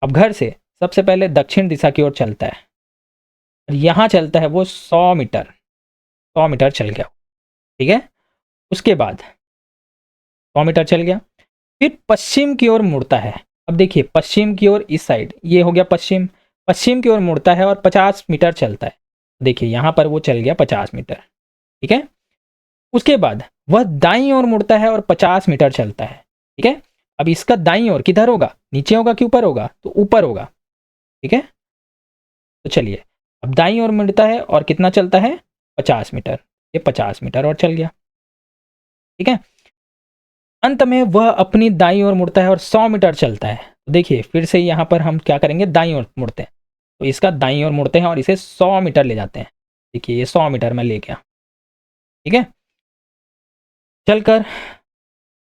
Speaker 1: अब घर से सबसे पहले दक्षिण दिशा की ओर चलता है, यहाँ चलता है वो 100 मीटर, 100 मीटर चल गया। ठीक है, उसके बाद 100 मीटर चल गया, फिर पश्चिम की ओर मुड़ता है। अब देखिए पश्चिम की ओर, इस साइड ये हो गया पश्चिम, पश्चिम की ओर मुड़ता है और 50 मीटर चलता है। देखिए यहाँ पर वो चल गया 50 मीटर। ठीक है, उसके बाद वह दाईं ओर मुड़ता है और 50 मीटर चलता है। ठीक है, अब इसका दाईं ओर किधर होगा? नीचे होगा कि ऊपर होगा? तो ऊपर होगा। ठीक है, तो चलिए, अब दाईं ओर मुड़ता है और कितना चलता है? 50 मीटर। ये 50 मीटर और चल गया। ठीक है, अंत में वह अपनी दाईं ओर मुड़ता है और 100 मीटर चलता है। तो देखिए फिर से यहाँ पर हम क्या करेंगे? दाईं ओर मुड़ते हैं, तो इसका दाईं ओर मुड़ते हैं और इसे 100 मीटर ले जाते हैं। देखिए ये 100 मीटर में ले गया। ठीक है, चलकर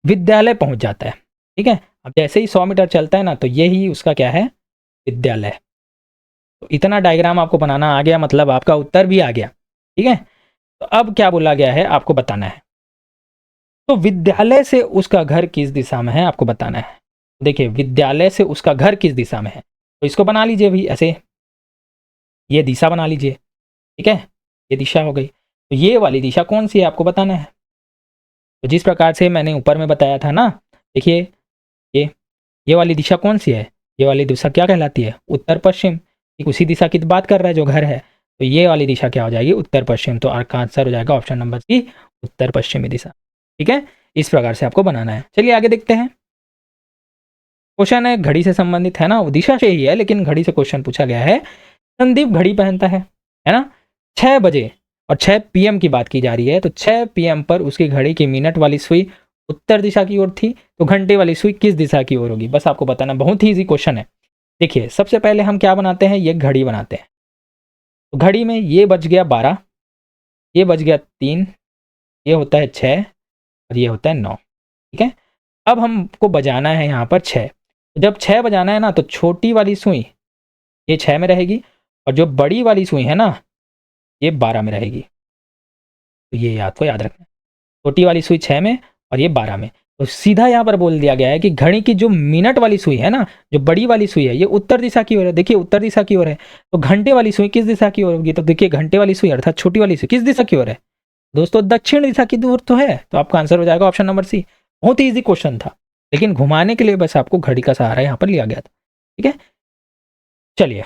Speaker 1: विद्यालय पहुंच जाता है। ठीक है, अब जैसे ही 100 मीटर चलता है ना, तो यही उसका क्या है? विद्यालय। तो इतना डायग्राम आपको बनाना आ गया, मतलब आपका उत्तर भी आ गया। ठीक है, तो अब क्या बोला गया है आपको बताना है। तो विद्यालय से उसका घर किस दिशा में है आपको बताना है। देखिए विद्यालय से उसका घर किस दिशा में है, तो इसको बना लीजिए भाई ऐसे, ये दिशा बना लीजिए। ठीक है, ये दिशा हो गई, तो ये वाली दिशा कौन सी है आपको बताना है। तो जिस प्रकार से मैंने ऊपर में बताया था ना, देखिए ये वाली दिशा कौन सी है? ये वाली दिशा क्या कहलाती है? उत्तर पश्चिम। ठीक उसी दिशा की बात कर रहा है जो घर है, तो ये वाली दिशा क्या हो जाएगी? उत्तर पश्चिम। तो आपका आंसर हो जाएगा ऑप्शन नंबर सी, उत्तर पश्चिमी दिशा। ठीक है, इस प्रकार से आपको बनाना है। चलिए आगे देखते हैं। क्वेश्चन है घड़ी से संबंधित है ना, वो दिशा से ही है लेकिन घड़ी से क्वेश्चन पूछा गया है। संदीप घड़ी पहनता है ना, 6 बजे और 6 पीएम की बात की जा रही है। तो 6 पीएम पर उसकी घड़ी की मिनट वाली सुई उत्तर दिशा की ओर थी, तो घंटे वाली सुई किस दिशा की ओर होगी? बस आपको बताना, बहुत ही इजी क्वेश्चन है। देखिए सबसे पहले हम क्या बनाते हैं? ये घड़ी बनाते हैं। तो घड़ी में ये बज गया 12, ये बज गया 3, ये होता है 6 और ये होता है 9। ठीक है, अब हमको बजाना है यहाँ पर 6। जब 6 बजाना है ना, तो छोटी वाली सुई ये 6 में रहेगी, और जो बड़ी वाली सुई है ना ये 12 में रहेगी। तो ये आपको याद रखना है, छोटी वाली सुई 6 में और ये 12 में। तो सीधा यहाँ पर बोल दिया गया है कि घड़ी की जो मिनट वाली सुई है ना, जो बड़ी वाली सुई है, ये उत्तर दिशा की ओर है। देखिए उत्तर दिशा की ओर है, तो घंटे वाली सुई किस दिशा की ओर होगी? तो देखिए घंटे वाली सुई अर्थात छोटी वाली सुई किस दिशा की ओर है दोस्तों? दक्षिण दिशा की ओर तो है। तो आपका आंसर हो जाएगा ऑप्शन नंबर सी। बहुत ही ईजी क्वेश्चन था, लेकिन घुमाने के लिए बस आपको घड़ी का सहारा यहाँ पर लिया गया था। ठीक है, चलिए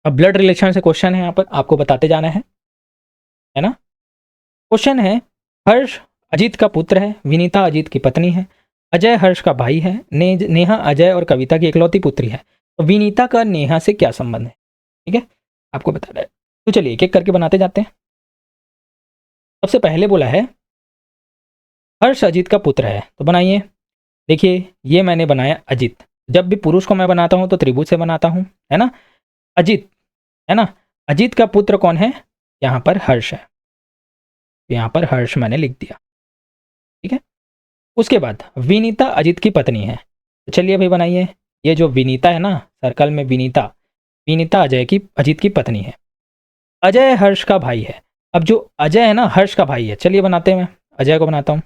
Speaker 1: अब ब्लड रिलेशन से क्वेश्चन है, यहाँ पर आपको बताते जाना है ना। क्वेश्चन है, हर्ष अजीत का पुत्र है, विनीता अजीत की पत्नी है, अजय हर्ष का भाई है, नेहा अजय और कविता की इकलौती पुत्री है। तो विनीता का नेहा से क्या संबंध है? ठीक है, आपको बता रहा है। तो चलिए एक एक करके बनाते जाते हैं। सबसे पहले बोला है हर्ष अजीत का पुत्र है, तो बनाइए। देखिए ये मैंने बनाया अजीत। जब भी पुरुष को मैं बनाता हूं तो त्रिभुज से बनाता हूं, है ना। अजीत है ना, अजीत का पुत्र कौन है? यहां पर हर्ष है, यहां पर हर्ष मैंने लिख दिया। ठीक है, उसके बाद विनीता अजीत की पत्नी है, तो चलिए भाई बनाइए। ये जो विनीता है ना, सर्कल में विनीता, विनीता अजीत की पत्नी है। अजय हर्ष का भाई है। अब जो अजय है ना हर्ष का भाई है, चलिए बनाते हैं। मैं अजय को बनाता हूं।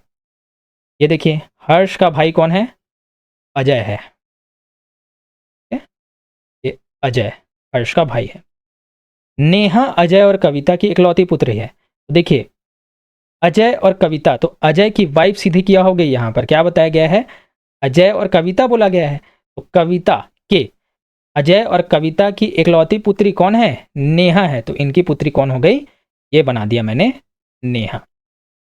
Speaker 1: ये देखिए हर्ष का भाई कौन है? अजय है। ये अजय हर्ष का भाई है। नेहा अजय और कविता की इकलौती पुत्री है। देखिए अजय और कविता, तो अजय की वाइफ सीधी किया हो गई। यहाँ पर क्या बताया गया है? अजय और कविता बोला गया है। तो कविता के, अजय और कविता की इकलौती पुत्री कौन है? नेहा है। तो इनकी पुत्री कौन हो गई? ये बना दिया मैंने नेहा।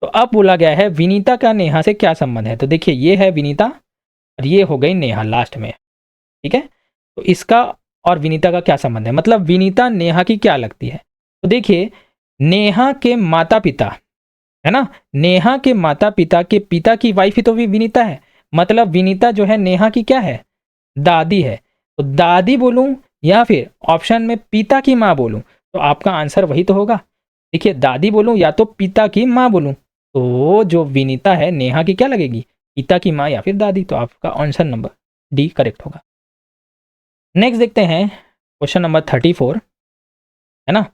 Speaker 1: तो अब बोला गया है विनीता का नेहा से क्या संबंध है? तो देखिए ये है विनीता और ये हो गई नेहा लास्ट में। ठीक है, तो इसका और विनीता का क्या संबंध है? मतलब विनीता नेहा की क्या लगती है? तो देखिए नेहा के माता पिता, है ना, नेहा के माता पिता के पिता की वाइफ ही तो भी विनीता है। मतलब विनीता जो है नेहा की क्या है? दादी है। तो दादी बोलूं या फिर ऑप्शन में पिता की माँ बोलूं, तो आपका आंसर वही तो होगा। देखिए दादी बोलूं या तो पिता की माँ बोलूं, तो जो विनीता है नेहा की क्या लगेगी? पिता की माँ या फिर दादी। तो आपका आंसर नंबर डी करेक्ट होगा। नेक्स्ट देखते हैं क्वेश्चन नंबर 34, है ना।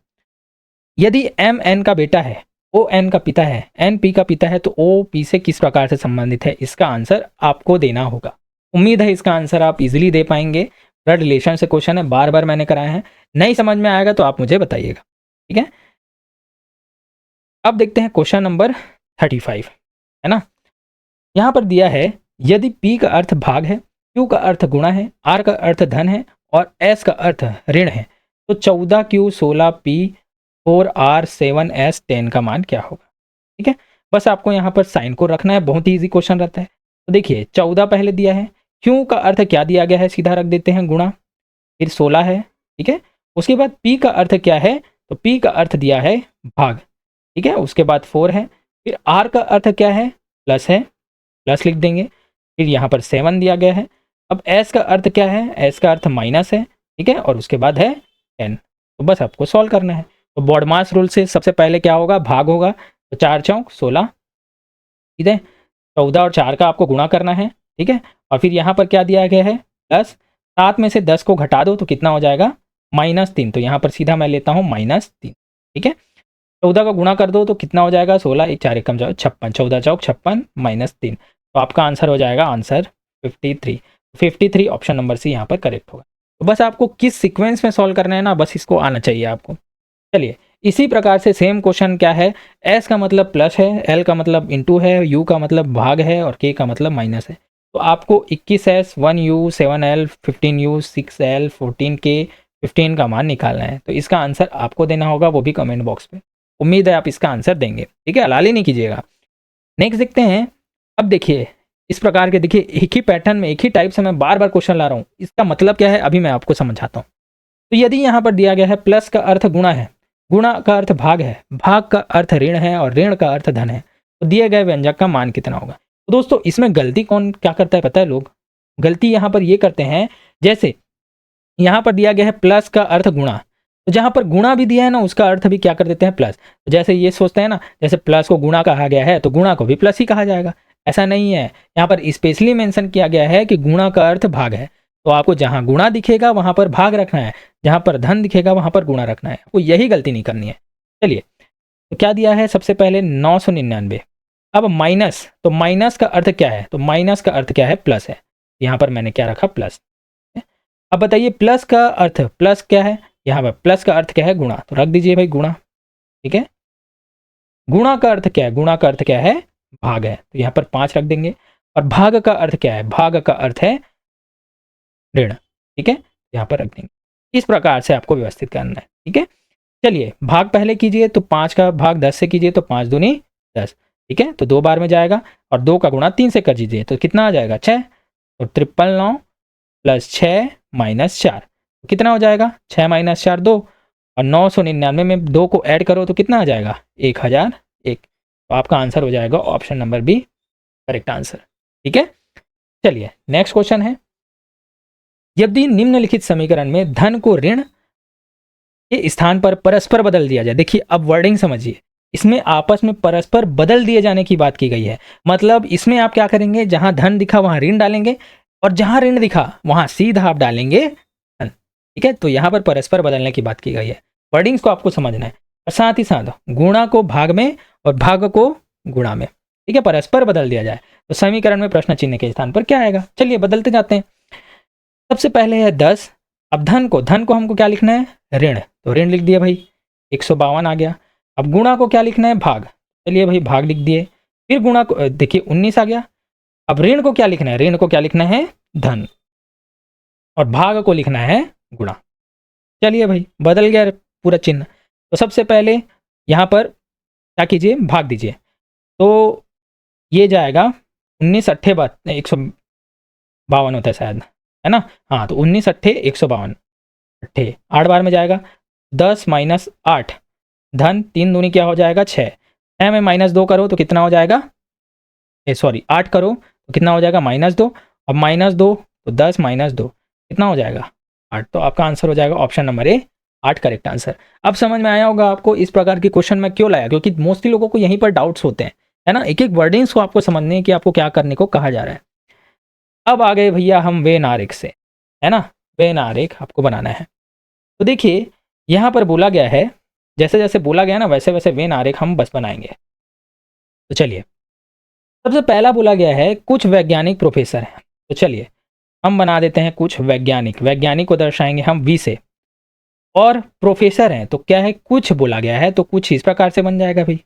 Speaker 1: यदि एम एन का बेटा है, ओ एन का पिता है, एन पी का पिता है, तो ओ पी से किस प्रकार से संबंधित है? इसका आंसर आपको देना होगा। उम्मीद है इसका आंसर आप इजीली दे पाएंगे। ब्लड रिलेशन से क्वेश्चन है, बार बार मैंने कराया है। नहीं समझ में आएगा तो आप मुझे बताइएगा। ठीक है, अब देखते हैं क्वेश्चन नंबर 35, है ना। यहाँ पर दिया है यदि पी का अर्थ भाग है, क्यू का अर्थ गुणा है, आर का अर्थ धन है और एस का अर्थ ऋण है, तो 14Q 16P 4R 7S 10 का मान क्या होगा? ठीक है, बस आपको यहाँ पर साइन को रखना है। बहुत ही ईजी क्वेश्चन रहता है। तो देखिए 14 पहले दिया है, क्यू का अर्थ क्या दिया गया है? सीधा रख देते हैं गुणा, फिर 16 है। ठीक है, उसके बाद पी का अर्थ क्या है? तो पी का अर्थ दिया है भाग। ठीक है, उसके बाद 4 है, फिर आर का अर्थ क्या है? प्लस है, प्लस लिख देंगे। फिर यहाँ पर 7 दिया गया है। अब एस का अर्थ क्या है? एस का अर्थ माइनस है। ठीक है, और उसके बाद है 10। तो बस आपको सॉल्व करना है। तो बॉडमास रूल से सबसे पहले क्या होगा? भाग होगा। तो 4 चौक 16, ठीक है, 14 और 4 का आपको गुणा करना है। ठीक है, और फिर यहाँ पर क्या दिया गया है? प्लस 7 में से 10 को घटा दो तो कितना हो जाएगा? -3। तो यहाँ पर सीधा मैं लेता हूँ -3। ठीक है, 14 का गुणा कर दो तो कितना हो जाएगा? 16, 1 4 1 56, 14 चौक 56 -3। तो आपका आंसर हो जाएगा आंसर 53। 53 ऑप्शन नंबर सी यहाँ पर करेक्ट होगा। तो बस आपको किस सीक्वेंस में सॉल्व करना है ना, बस इसको आना चाहिए आपको। चलिए इसी प्रकार से सेम क्वेश्चन क्या है? एस का मतलब प्लस है, एल का मतलब इंटू है, यू का मतलब भाग है और के का मतलब माइनस है। तो आपको 21S 1U 7L 15U 6L 14K 15 का मान निकालना है। तो इसका आंसर आपको देना होगा, वो भी कमेंट बॉक्स में। उम्मीद है आप इसका आंसर देंगे। ठीक है, हलाली नहीं कीजिएगा। नेक्स्ट देखते हैं। अब देखिए इस प्रकार के, देखिए एक ही पैटर्न में एक ही टाइप से मैं बार बार क्वेश्चन ला रहा हूँ। इसका मतलब क्या है अभी मैं आपको समझाता हूँ। तो यदि यहाँ पर दिया गया है प्लस का अर्थ गुणा है, गुणा का अर्थ भाग है, भाग का अर्थ ऋण है और ऋण का अर्थ धन है, तो दिए गए व्यंजक का मान कितना होगा? तो दोस्तों इसमें गलती कौन क्या करता है पता है? लोग गलती यहाँ पर ये करते हैं, जैसे यहाँ पर दिया गया है प्लस का अर्थ गुणा, तो जहाँ पर गुणा भी दिया है ना उसका अर्थ भी क्या कर देते हैं? प्लस। तो जैसे ये सोचते हैं ना, जैसे प्लस को गुणा कहा गया है तो गुणा को भी प्लस ही कहा जाएगा। ऐसा नहीं है, यहाँ पर स्पेशली मेंशन किया गया है कि गुणा का अर्थ भाग है। तो आपको जहां गुणा दिखेगा वहां पर भाग रखना है, जहां पर धन दिखेगा वहां पर गुणा रखना है, आपको यही गलती नहीं करनी है। चलिए, तो क्या दिया है सबसे पहले 999। अब माइनस, तो माइनस का अर्थ क्या है, तो माइनस का अर्थ क्या है, प्लस है। यहाँ पर मैंने क्या रखा, प्लस। अब बताइए प्लस का अर्थ, प्लस क्या है, यहाँ पर प्लस का अर्थ क्या है, गुणा, तो रख दीजिए भाई गुणा। ठीक है, गुणा का अर्थ क्या है, गुणा का अर्थ क्या है, भाग है, तो यहाँ पर 5 रख देंगे। और भाग का अर्थ क्या है, भाग का अर्थ है ऋण। ठीक है, यहाँ पर रख देंगे। इस प्रकार से आपको व्यवस्थित करना है। ठीक है, चलिए भाग पहले कीजिए, तो 5 का भाग 10 से कीजिए, तो 5 दूनी 10। ठीक है, तो 2 बार में जाएगा, और 2 का गुणा 3 से कर दीजिए, तो कितना आ जाएगा, 6। तो 999 प्लस 6 माइनस 4, तो कितना हो जाएगा, 6 माइनस 4 2, और 999 में 2 को ऐड करो तो कितना आ जाएगा, 1001। तो आपका आंसर हो जाएगा option number B, correct answer. ठीक है, चलिए नेक्स्ट क्वेश्चन है, यदि निम्नलिखित समीकरण में धन को ऋण के स्थान पर परस्पर बदल दिया जाए। देखिए अब वर्डिंग समझिए, इसमें आपस में परस्पर बदल दिए जाने की बात की गई है। मतलब इसमें आप क्या करेंगे, जहां धन दिखा वहां ऋण डालेंगे, और जहां ऋण दिखा वहां सीधा आप डालेंगे धन। ठीक है, तो यहां पर परस्पर बदलने की बात की गई है। वर्डिंग्स को आपको समझना है, और साथ ही साथ गुणा को भाग में और भाग को गुणा में, ठीक है, परस्पर बदल दिया जाए तो समीकरण में प्रश्न चिन्ह के स्थान पर क्या आएगा। चलिए बदलते जाते हैं। सबसे पहले है 10। अब धन को हमको क्या लिखना है, ऋण, तो ऋण लिख दिया भाई, 152 आ गया। अब गुणा को क्या लिखना है, भाग, चलिए भाई भाग लिख दिए। फिर गुणा को देखिए 19 आ गया। अब ऋण को क्या लिखना है, ऋण को क्या लिखना है, धन, और भाग को लिखना है गुणा। चलिए भाई बदल गया पूरा चिन्ह। तो सबसे पहले यहाँ पर क्या कीजिए, भाग दीजिए, तो ये जाएगा 19 अट्ठे 152 होता है शायद, है ना, हाँ, तो 19 अट्ठे 152, अट्ठे 8 बार में जाएगा। 10 माइनस 8 धन, 3 दूनी क्या हो जाएगा, 6। 6 में -2 करो तो कितना हो जाएगा, सॉरी 8 करो तो कितना हो जाएगा, -2। अब -2 तो 10 माइनस 2 कितना हो जाएगा, 8। तो आपका आंसर हो जाएगा option number A, 8 correct answer. अब समझ में आया होगा आपको इस प्रकार के क्वेश्चन में क्यों लाया, क्योंकि मोस्टली लोगों को यहीं पर डाउट्स होते हैं, है ना, एक एक वर्डिंग्स को आपको समझने की आपको क्या करने को कहा जा रहा है। अब आ गए भैया हम वेन आरेख से, है ना, वेन आरेख आपको बनाना है। तो देखिए यहाँ पर बोला गया है, जैसे जैसे बोला गया ना वैसे वैसे वेन आरेख हम बस बनाएंगे। तो चलिए सबसे पहला बोला गया है कुछ वैज्ञानिक प्रोफेसर हैं, तो चलिए हम बना देते हैं कुछ वैज्ञानिक, वैज्ञानिक को दर्शाएंगे हम वी से, और प्रोफेसर हैं तो क्या है, कुछ बोला गया है तो कुछ इस प्रकार से बन जाएगा भाई। ठीक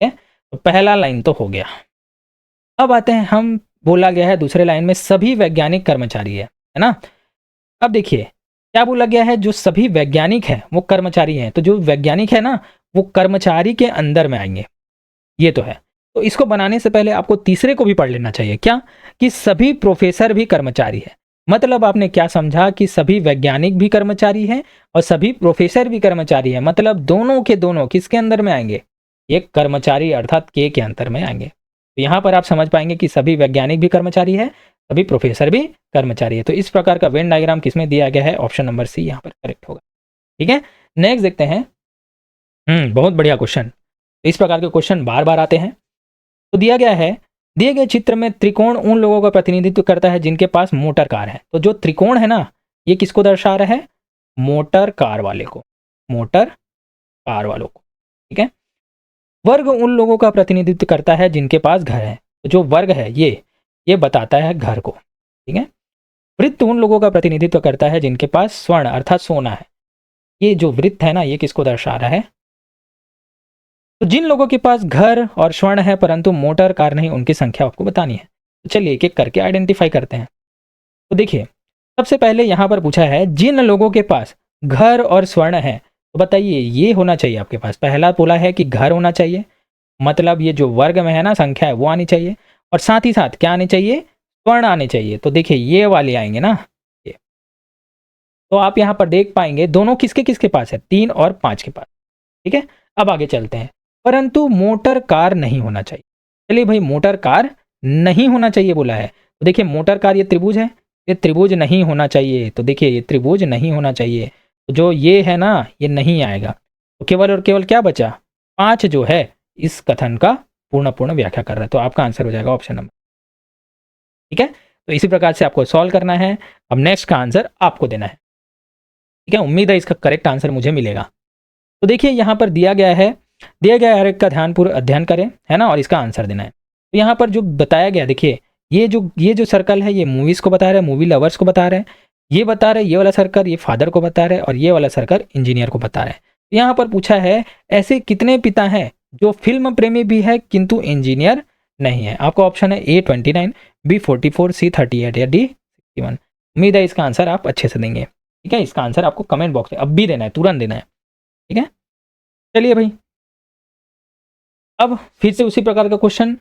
Speaker 1: है, तो पहला लाइन तो हो गया। अब आते हैं हम, बोला गया है दूसरे लाइन में सभी वैज्ञानिक कर्मचारी है ना। अब देखिए क्या बोला गया है, जो सभी वैज्ञानिक हैं वो कर्मचारी हैं, तो जो वैज्ञानिक है ना वो कर्मचारी के अंदर में आएंगे, ये तो है। तो इसको बनाने से पहले आपको तीसरे को भी पढ़ लेना चाहिए, क्या, कि सभी प्रोफेसर भी कर्मचारी है। मतलब आपने क्या समझा कि सभी वैज्ञानिक भी कर्मचारी हैं और सभी प्रोफेसर भी कर्मचारी हैं, मतलब दोनों के दोनों किसके अंदर में आएंगे, ये कर्मचारी अर्थात के अंतर में आएंगे। तो यहाँ पर आप समझ पाएंगे कि सभी वैज्ञानिक भी कर्मचारी है, सभी प्रोफेसर भी कर्मचारी है। तो इस प्रकार का वेन डायग्राम किसमें दिया गया है, ऑप्शन नंबर सी यहाँ पर करेक्ट होगा। ठीक है, नेक्स्ट देखते हैं। बहुत बढ़िया क्वेश्चन। इस प्रकार के क्वेश्चन बार बार आते हैं। तो दिया गया है, दिए गए चित्र में त्रिकोण उन लोगों का प्रतिनिधित्व करता है जिनके पास मोटर कार है। तो जो त्रिकोण है ना ये किसको दर्शा रहा है, मोटर कार वाले को, मोटर कार वालों को। ठीक है, वर्ग उन लोगों का प्रतिनिधित्व करता है जिनके पास घर है। तो जो वर्ग है ये बताता है घर को। ठीक है, वृत्त उन लोगों का प्रतिनिधित्व करता है जिनके पास स्वर्ण अर्थात सोना है। ये जो वृत्त है ना ये किसको दर्शा रहा है, तो जिन लोगों के पास घर और स्वर्ण है परंतु मोटर कार नहीं, उनकी संख्या आपको बतानी है। तो चलिए एक एक करके आइडेंटिफाई करते हैं। तो देखिए सबसे पहले यहाँ पर पूछा है जिन लोगों के पास घर और स्वर्ण है, तो बताइए ये होना चाहिए आपके पास। पहला बोला है कि घर होना चाहिए, मतलब ये जो वर्ग में है ना संख्या है वो आनी चाहिए, और साथ ही साथ क्या आने चाहिए, स्वर्ण आने चाहिए। तो देखिए ये वाले आएंगे ना ये, तो आप यहाँ पर देख पाएंगे दोनों किसके किसके पास है, 3 और 5 के पास। ठीक है, अब आगे चलते हैं। परंतु मोटर कार नहीं होना चाहिए। चलिए भाई मोटर कार नहीं होना चाहिए बोला है, तो देखिए मोटर कार ये त्रिभुज है, ये त्रिभुज नहीं होना चाहिए। तो देखिए ये त्रिभुज नहीं होना चाहिए, तो जो ये है ना ये नहीं आएगा। तो केवल और केवल क्या बचा, 5 जो है इस कथन का पूर्ण व्याख्या कर रहा है। तो आपका आंसर हो जाएगा ऑप्शन नंबर। ठीक है, तो इसी प्रकार से आपको सॉल्व करना है। अब नेक्स्ट का आंसर आपको देना है, ठीक है। उम्मीद है इसका करेक्ट आंसर मुझे मिलेगा। तो देखिए यहाँ पर दिया गया है, दिया गया हर एक का ध्यानपूर्वक अध्ययन करें, है ना, और इसका आंसर देना है। तो यहाँ पर जो बताया गया, देखिए ये जो सर्कल है ये मूवीज़ को बता रहा है, मूवी लवर्स को बता रहे हैं, ये बता रहे हैं, ये वाला सर्कल ये फादर को बता रहे हैं, और ये वाला सर्कल इंजीनियर को बता रहे हैं। तो यहाँ पर पूछा है ऐसे कितने पिता हैं जो फिल्म प्रेमी भी है किंतु इंजीनियर नहीं है। आपका ऑप्शन है A29, B44, C38 या D61। उम्मीद है इसका आंसर आप अच्छे से देंगे, ठीक है। इसका आंसर आपको कमेंट बॉक्स में अब भी देना है, तुरंत देना है, ठीक है। चलिए भाई, अब फिर से उसी प्रकार का क्वेश्चन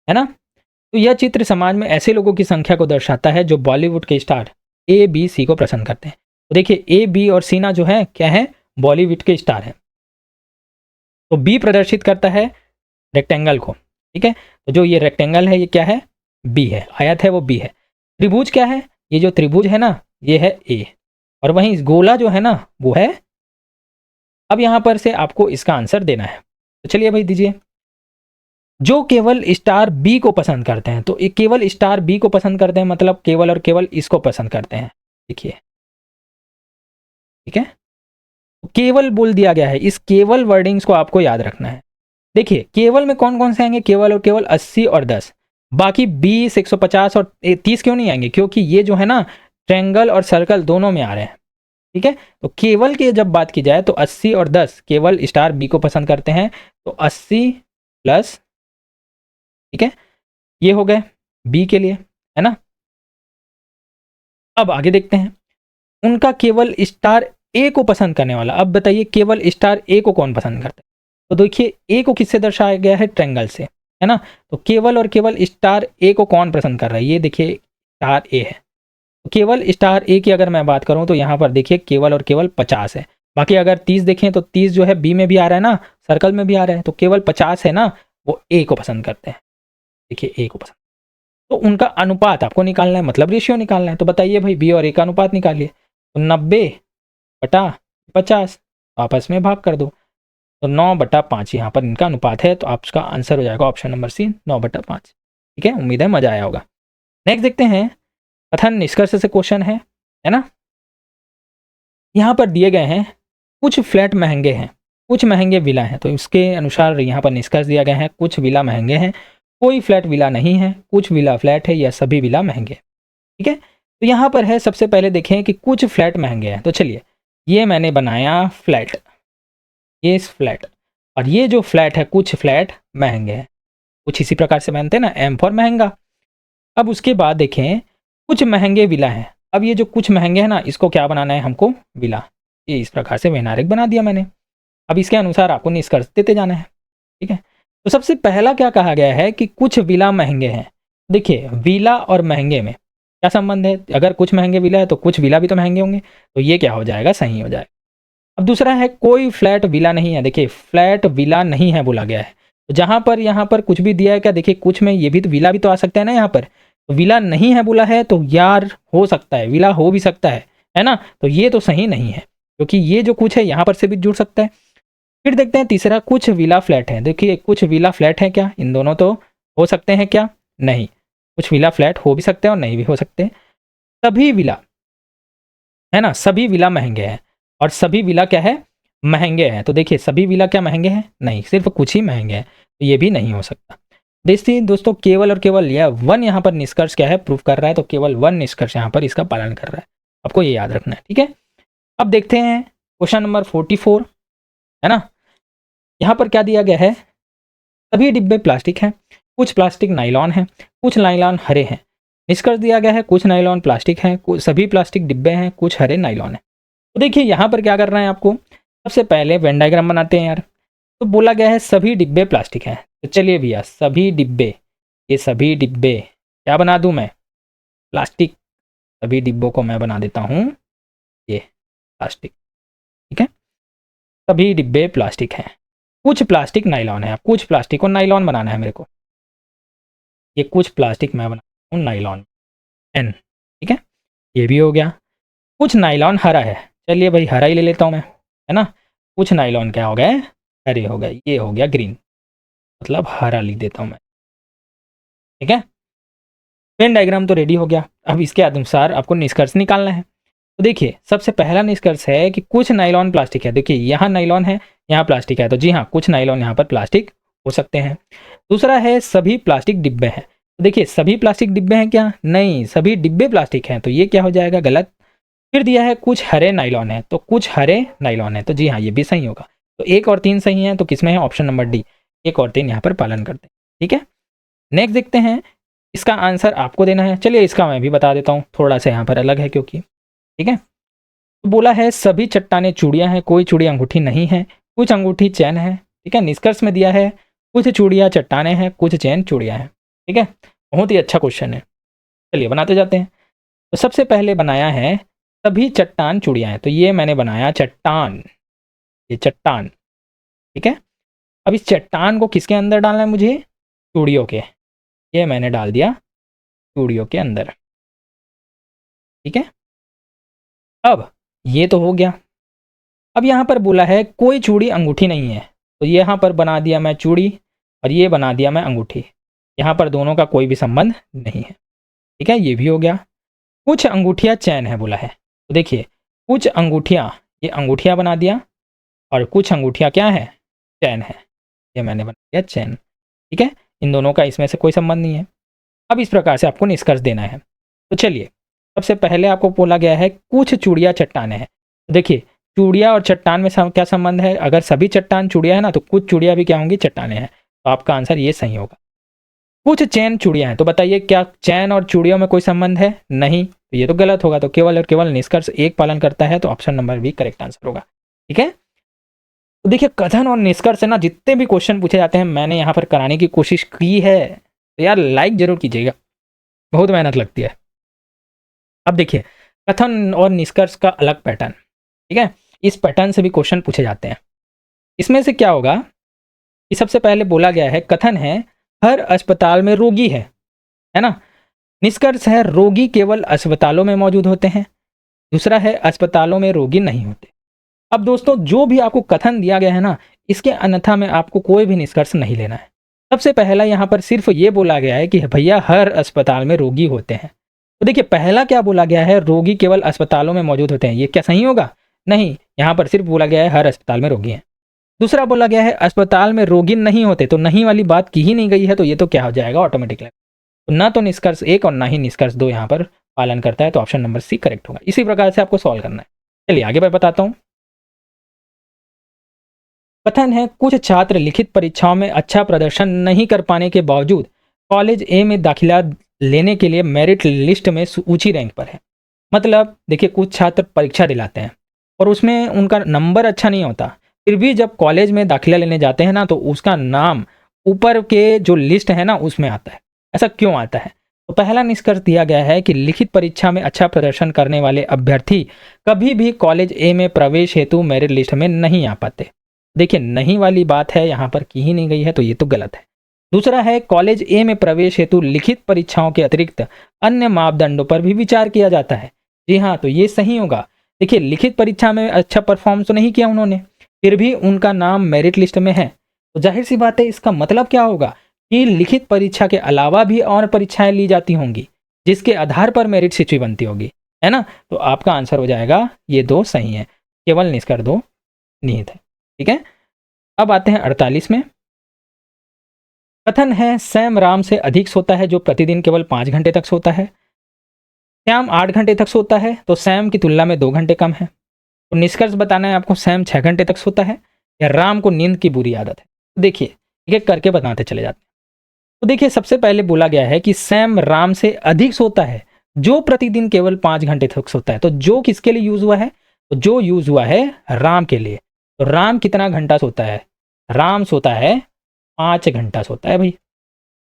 Speaker 1: है ना। तो यह चित्र समाज में ऐसे लोगों की संख्या को दर्शाता है जो बॉलीवुड के स्टार A, B, C को पसंद करते हैं। तो देखिए A, B और C ना जो है क्या है, बॉलीवुड के स्टार हैं। तो B प्रदर्शित करता है रेक्टेंगल को, ठीक है। तो जो ये रेक्टेंगल है ये क्या है, B है, आयत है वो B है। त्रिभुज क्या है, ये जो त्रिभुज है ना ये है A, और वहीं गोला जो है ना वो है। अब यहां पर से आपको इसका आंसर देना है। तो चलिए भाई दीजिए। जो केवल स्टार बी को पसंद करते हैं, तो केवल स्टार बी को पसंद करते हैं मतलब केवल और केवल इसको पसंद करते हैं, देखिए, ठीक है। तो केवल बोल दिया गया है, इस केवल वर्डिंग्स को आपको याद रखना है। देखिए केवल में कौन कौन से आएंगे, केवल और केवल 80 और 10, बाकी 20, 150 और 30 क्यों नहीं आएंगे, क्योंकि ये जो है ना ट्रायंगल और सर्कल दोनों में आ रहे हैं, ठीक है। तो केवल की जब बात की जाए तो 80 और 10 केवल स्टार बी को पसंद करते हैं, तो 80 प्लस, ठीक है, ये हो गए बी के लिए, है ना। अब आगे देखते हैं, उनका केवल स्टार ए को पसंद करने वाला। अब बताइए केवल स्टार ए को कौन पसंद करता है, तो देखिए ए को किससे दर्शाया गया है, ट्रायंगल से, है ना। तो केवल और केवल स्टार ए को कौन पसंद कर रहा है, ये देखिए स्टार ए है। तो केवल स्टार ए की अगर मैं बात करूं तो यहाँ पर देखिए केवल और केवल 50 है। बाकी अगर 30 देखें तो 30 जो है बी में भी आ रहा है ना, सर्कल में भी आ रहा है, तो केवल 50 है ना वो ए को पसंद करते हैं, देखिए ए को पसंद। तो उनका अनुपात आपको निकालना है, मतलब रेशियो निकालना है। तो बताइए भाई बी और ए का अनुपात निकालिए। तो 90/50 आपस में भाग कर दो, तो 9/5 यहाँ पर इनका अनुपात है। तो आपका आंसर हो जाएगा ऑप्शन नंबर सी, 9/5, ठीक है। उम्मीद है मजा आया होगा। नेक्स्ट देखते हैं, कथन निष्कर्ष से क्वेश्चन है ना। यहाँ पर दिए गए हैं कुछ फ्लैट महंगे हैं, कुछ महंगे विला हैं। तो इसके अनुसार यहाँ पर निष्कर्ष दिया गया है कुछ विला महंगे हैं, कोई फ्लैट विला नहीं है, कुछ विला फ्लैट है, या सभी विला महंगे, ठीक है। तो यहाँ पर है, सबसे पहले देखें कि कुछ फ्लैट महंगे हैं। तो चलिए ये मैंने बनाया फ्लैट, ये फ्लैट, और ये जो फ्लैट है कुछ फ्लैट महंगे हैं, कुछ इसी प्रकार से बनते हैं ना, एम फॉर महंगा। अब उसके बाद देखें कुछ महंगे विला हैं। अब ये जो कुछ महंगे हैं ना इसको क्या बनाना है हमको, विला, ये इस प्रकार से वैनारिक बना दिया मैंने। अब इसके अनुसार आपको निष्कर्ष देते जाना है, ठीक है। तो सबसे पहला क्या कहा गया है कि कुछ विला महंगे हैं। देखिए विला और महंगे में क्या संबंध है, अगर कुछ महंगे विला है तो कुछ विला भी तो महंगे होंगे, तो ये क्या हो जाएगा, सही हो जाएगा। अब दूसरा है कोई फ्लैट विला नहीं है। देखिए फ्लैट विला नहीं है बोला गया है, तो जहां पर यहाँ पर कुछ भी दिया है क्या, देखिए कुछ में ये भी तो विला भी तो आ सकता है ना, यहाँ पर तो विला नहीं है बोला है, तो यार हो सकता है विला हो भी सकता है ना। तो ये तो सही नहीं है, क्योंकि ये जो कुछ है यहाँ पर से भी जुड़ सकता है। फिर देखते हैं तीसरा, कुछ विला फ्लैट है। देखिए कुछ विला फ्लैट है क्या, इन दोनों तो हो सकते हैं क्या, नहीं, कुछ विला फ्लैट हो भी सकते हैं और नहीं भी हो सकते हैं। सभी विला, है ना, सभी विला महंगे हैं, और सभी विला क्या है, महंगे हैं। तो देखिए सभी विला क्या महंगे हैं, नहीं, सिर्फ कुछ ही महंगे हैं, तो ये भी नहीं हो सकता। देखिए दोस्तों केवल और केवल यह वन यहाँ पर निष्कर्ष क्या है, प्रूफ कर रहा है, तो केवल वन निष्कर्ष यहाँ पर इसका पालन कर रहा है, आपको ये याद रखना है, ठीक है। अब देखते हैं क्वेश्चन नंबर 44, है ना। यहाँ पर क्या दिया गया है, सभी डिब्बे प्लास्टिक हैं, कुछ प्लास्टिक नाइलॉन है, कुछ नाइलॉन हरे हैं। निष्कर्ष दिया गया है कुछ नाइलॉन प्लास्टिक है, सभी प्लास्टिक डिब्बे हैं, कुछ हरे नाइलॉन है। तो देखिए यहाँ पर क्या करना है आपको, सबसे पहले वेन डायग्राम बनाते हैं यार। तो बोला गया है सभी डिब्बे प्लास्टिक हैं, तो चलिए भैया सभी डिब्बे, ये सभी डिब्बे क्या बना दूं मैं, प्लास्टिक, सभी डिब्बों को मैं बना देता हूँ ये प्लास्टिक, ठीक है। सभी डिब्बे प्लास्टिक हैं, कुछ प्लास्टिक नाइलॉन है, कुछ प्लास्टिक को नाइलॉन बनाना है मेरे को, ये कुछ प्लास्टिक मैं बनाता हूँ नाइलॉन एन, ठीक है, ये भी हो गया। कुछ नाइलॉन हरा है, चलिए भाई हरा ही ले लेता हूँ मैं, है ना। कुछ नाइलॉन क्या हो गए, हरे हो गए, ये हो गया ग्रीन, मतलब हरा लिख देता हूँ मैं, ठीक है। वेन डायग्राम तो रेडी हो गया। अब इसके अनुसार आपको निष्कर्ष निकालना है। तो देखिए सबसे पहला निष्कर्ष है कि कुछ नाइलॉन प्लास्टिक है। देखिए यहाँ नाइलॉन है, यहाँ प्लास्टिक है, तो जी हाँ कुछ नाइलॉन यहाँ पर प्लास्टिक हो सकते हैं। दूसरा है सभी प्लास्टिक डिब्बे हैं। तो देखिए सभी प्लास्टिक डिब्बे हैं क्या? नहीं, सभी डिब्बे प्लास्टिक हैं, तो ये क्या हो जाएगा? गलत। फिर दिया है कुछ हरे नाइलॉन है, तो कुछ हरे नाइलॉन है, तो जी हाँ ये भी सही होगा। तो 1 और 3 सही हैं, तो किसमें है? ऑप्शन नंबर डी, 1 और 3 यहाँ पर पालन करते हैं। ठीक है, नेक्स्ट देखते हैं, इसका आंसर आपको देना है। चलिए इसका मैं भी बता देता हूँ, थोड़ा सा यहाँ पर अलग है क्योंकि, ठीक है। तो बोला है सभी चट्टानें चूड़ियाँ हैं, कोई चूड़ी अंगूठी नहीं है, कुछ अंगूठी चैन है। ठीक है, निष्कर्ष में दिया है कुछ चूड़ियाँ चट्टानें हैं, कुछ चैन चूड़ियाँ हैं। ठीक है, बहुत ही अच्छा क्वेश्चन है। चलिए बनाते जाते हैं। तो सबसे पहले बनाया है सभी चट्टान चूड़ियाँ हैं, तो ये मैंने बनाया चट्टान, ये चट्टान। ठीक है, अब इस चट्टान को किसके अंदर डालना है मुझे? चूड़ियों के। ये मैंने डाल दिया चूड़ियों के अंदर। ठीक है, अब ये तो हो गया। अब यहाँ पर बोला है कोई चूड़ी अंगूठी नहीं है, तो यहाँ पर बना दिया मैं चूड़ी और ये बना दिया मैं अंगूठी। यहाँ पर दोनों का कोई भी संबंध नहीं है। ठीक है, ये भी हो गया। कुछ अंगूठियाँ चैन है बोला है, तो देखिए कुछ अंगूठियाँ, ये अंगूठियाँ बना दिया और कुछ अंगूठियाँ क्या है? चैन है, ये मैंने बना दिया चैन। ठीक है, इन दोनों का इसमें से कोई संबंध नहीं है। अब इस प्रकार से आपको निष्कर्ष देना है। तो चलिए सबसे पहले आपको बोला गया है कुछ चूड़ियाँ चट्टानें हैं। देखिए चूड़िया और चट्टान में क्या संबंध है? अगर सभी चट्टान चूड़िया है ना, तो कुछ चूड़िया भी क्या होंगी? चट्टानें हैं। तो आपका आंसर ये सही होगा। कुछ चैन चूड़ियाँ हैं, तो बताइए क्या चैन और चूड़ियों में कोई संबंध है? नहीं, तो ये तो गलत होगा। तो केवल और केवल निष्कर्ष एक पालन करता है, तो option number B correct answer होगा। ठीक है, तो देखिए कथन और निष्कर्ष से ना जितने भी क्वेश्चन पूछे जाते हैं मैंने यहाँ पर कराने की कोशिश की है, तो यार लाइक जरूर कीजिएगा, बहुत मेहनत लगती है। अब देखिए कथन और निष्कर्ष का अलग पैटर्न, ठीक है, इस पैटर्न से भी क्वेश्चन पूछे जाते हैं। इसमें से क्या होगा कि सबसे पहले बोला गया है कथन है हर अस्पताल में रोगी है ना। निष्कर्ष है रोगी केवल अस्पतालों में मौजूद होते हैं। दूसरा है अस्पतालों में रोगी नहीं होते। अब दोस्तों जो भी आपको कथन दिया गया है ना, इसके अन्यथा में आपको कोई भी निष्कर्ष नहीं लेना है। सबसे पहला यहाँ पर सिर्फ ये बोला गया है कि भैया हर अस्पताल में रोगी होते हैं। तो देखिए पहला क्या बोला गया है? रोगी केवल अस्पतालों में मौजूद होते हैं। ये क्या सही होगा? नहीं, यहाँ पर सिर्फ बोला गया है हर अस्पताल में रोगी हैं। दूसरा बोला गया है अस्पताल में रोगी नहीं होते, तो नहीं वाली बात की ही नहीं गई है, तो ये तो क्या हो जाएगा? ऑटोमेटिकली तो ना तो निष्कर्ष 1 और ना ही निष्कर्ष 2 यहाँ पर पालन करता है, तो ऑप्शन नंबर सी करेक्ट होगा। इसी प्रकार से आपको सॉल्व करना है। चलिए आगे मैं बताता हूँ। कथन है कुछ छात्र लिखित परीक्षाओं में अच्छा प्रदर्शन नहीं कर पाने के बावजूद कॉलेज ए में दाखिला लेने के लिए मेरिट लिस्ट में ऊंची रैंक पर है। मतलब देखिए कुछ छात्र परीक्षा दिलाते हैं और उसमें उनका नंबर अच्छा नहीं होता, फिर भी जब कॉलेज में दाखिला लेने जाते हैं ना, तो उसका नाम ऊपर के जो लिस्ट है ना उसमें आता है। ऐसा क्यों आता है? तो पहला निष्कर्ष दिया गया है कि लिखित परीक्षा में अच्छा प्रदर्शन करने वाले अभ्यर्थी कभी भी कॉलेज ए में प्रवेश हेतु मेरिट लिस्ट में नहीं आ पाते। देखिए नहीं वाली बात है यहाँ पर की ही नहीं गई है, तो ये तो गलत है। दूसरा है कॉलेज ए में प्रवेश हेतु लिखित परीक्षाओं के अतिरिक्त अन्य मापदंडों पर भी विचार किया जाता है। जी हाँ, तो ये सही होगा। देखिए लिखित परीक्षा में अच्छा परफॉर्म तो नहीं किया उन्होंने, फिर भी उनका नाम मेरिट लिस्ट में है, तो जाहिर सी बात है इसका मतलब क्या होगा कि लिखित परीक्षा के अलावा भी और परीक्षाएं ली जाती होंगी जिसके आधार पर मेरिट सूची बनती होगी, है ना। तो आपका आंसर हो जाएगा ये 2 सही है, केवल निष्कर्ष 2 निहित है। ठीक है, अब आते हैं 48 में। कथन है सैम राम से अधिक सोता है जो प्रतिदिन केवल 5 घंटे तक सोता है। श्याम 8 घंटे तक सोता है, तो सैम की तुलना में 2 घंटे कम है। तो निष्कर्ष बताना है आपको, सैम 6 घंटे तक सोता है या राम को नींद की बुरी आदत है। तो देखिए एक एक करके बताते चले जाते हैं। तो देखिए सबसे पहले बोला गया है कि सैम राम से अधिक सोता है जो प्रतिदिन केवल 5 घंटे तक सोता है। तो जो किसके लिए यूज हुआ है? तो जो यूज हुआ है राम के लिए। तो राम कितना घंटा सोता है? राम सोता है 5 घंटा सोता है भाई,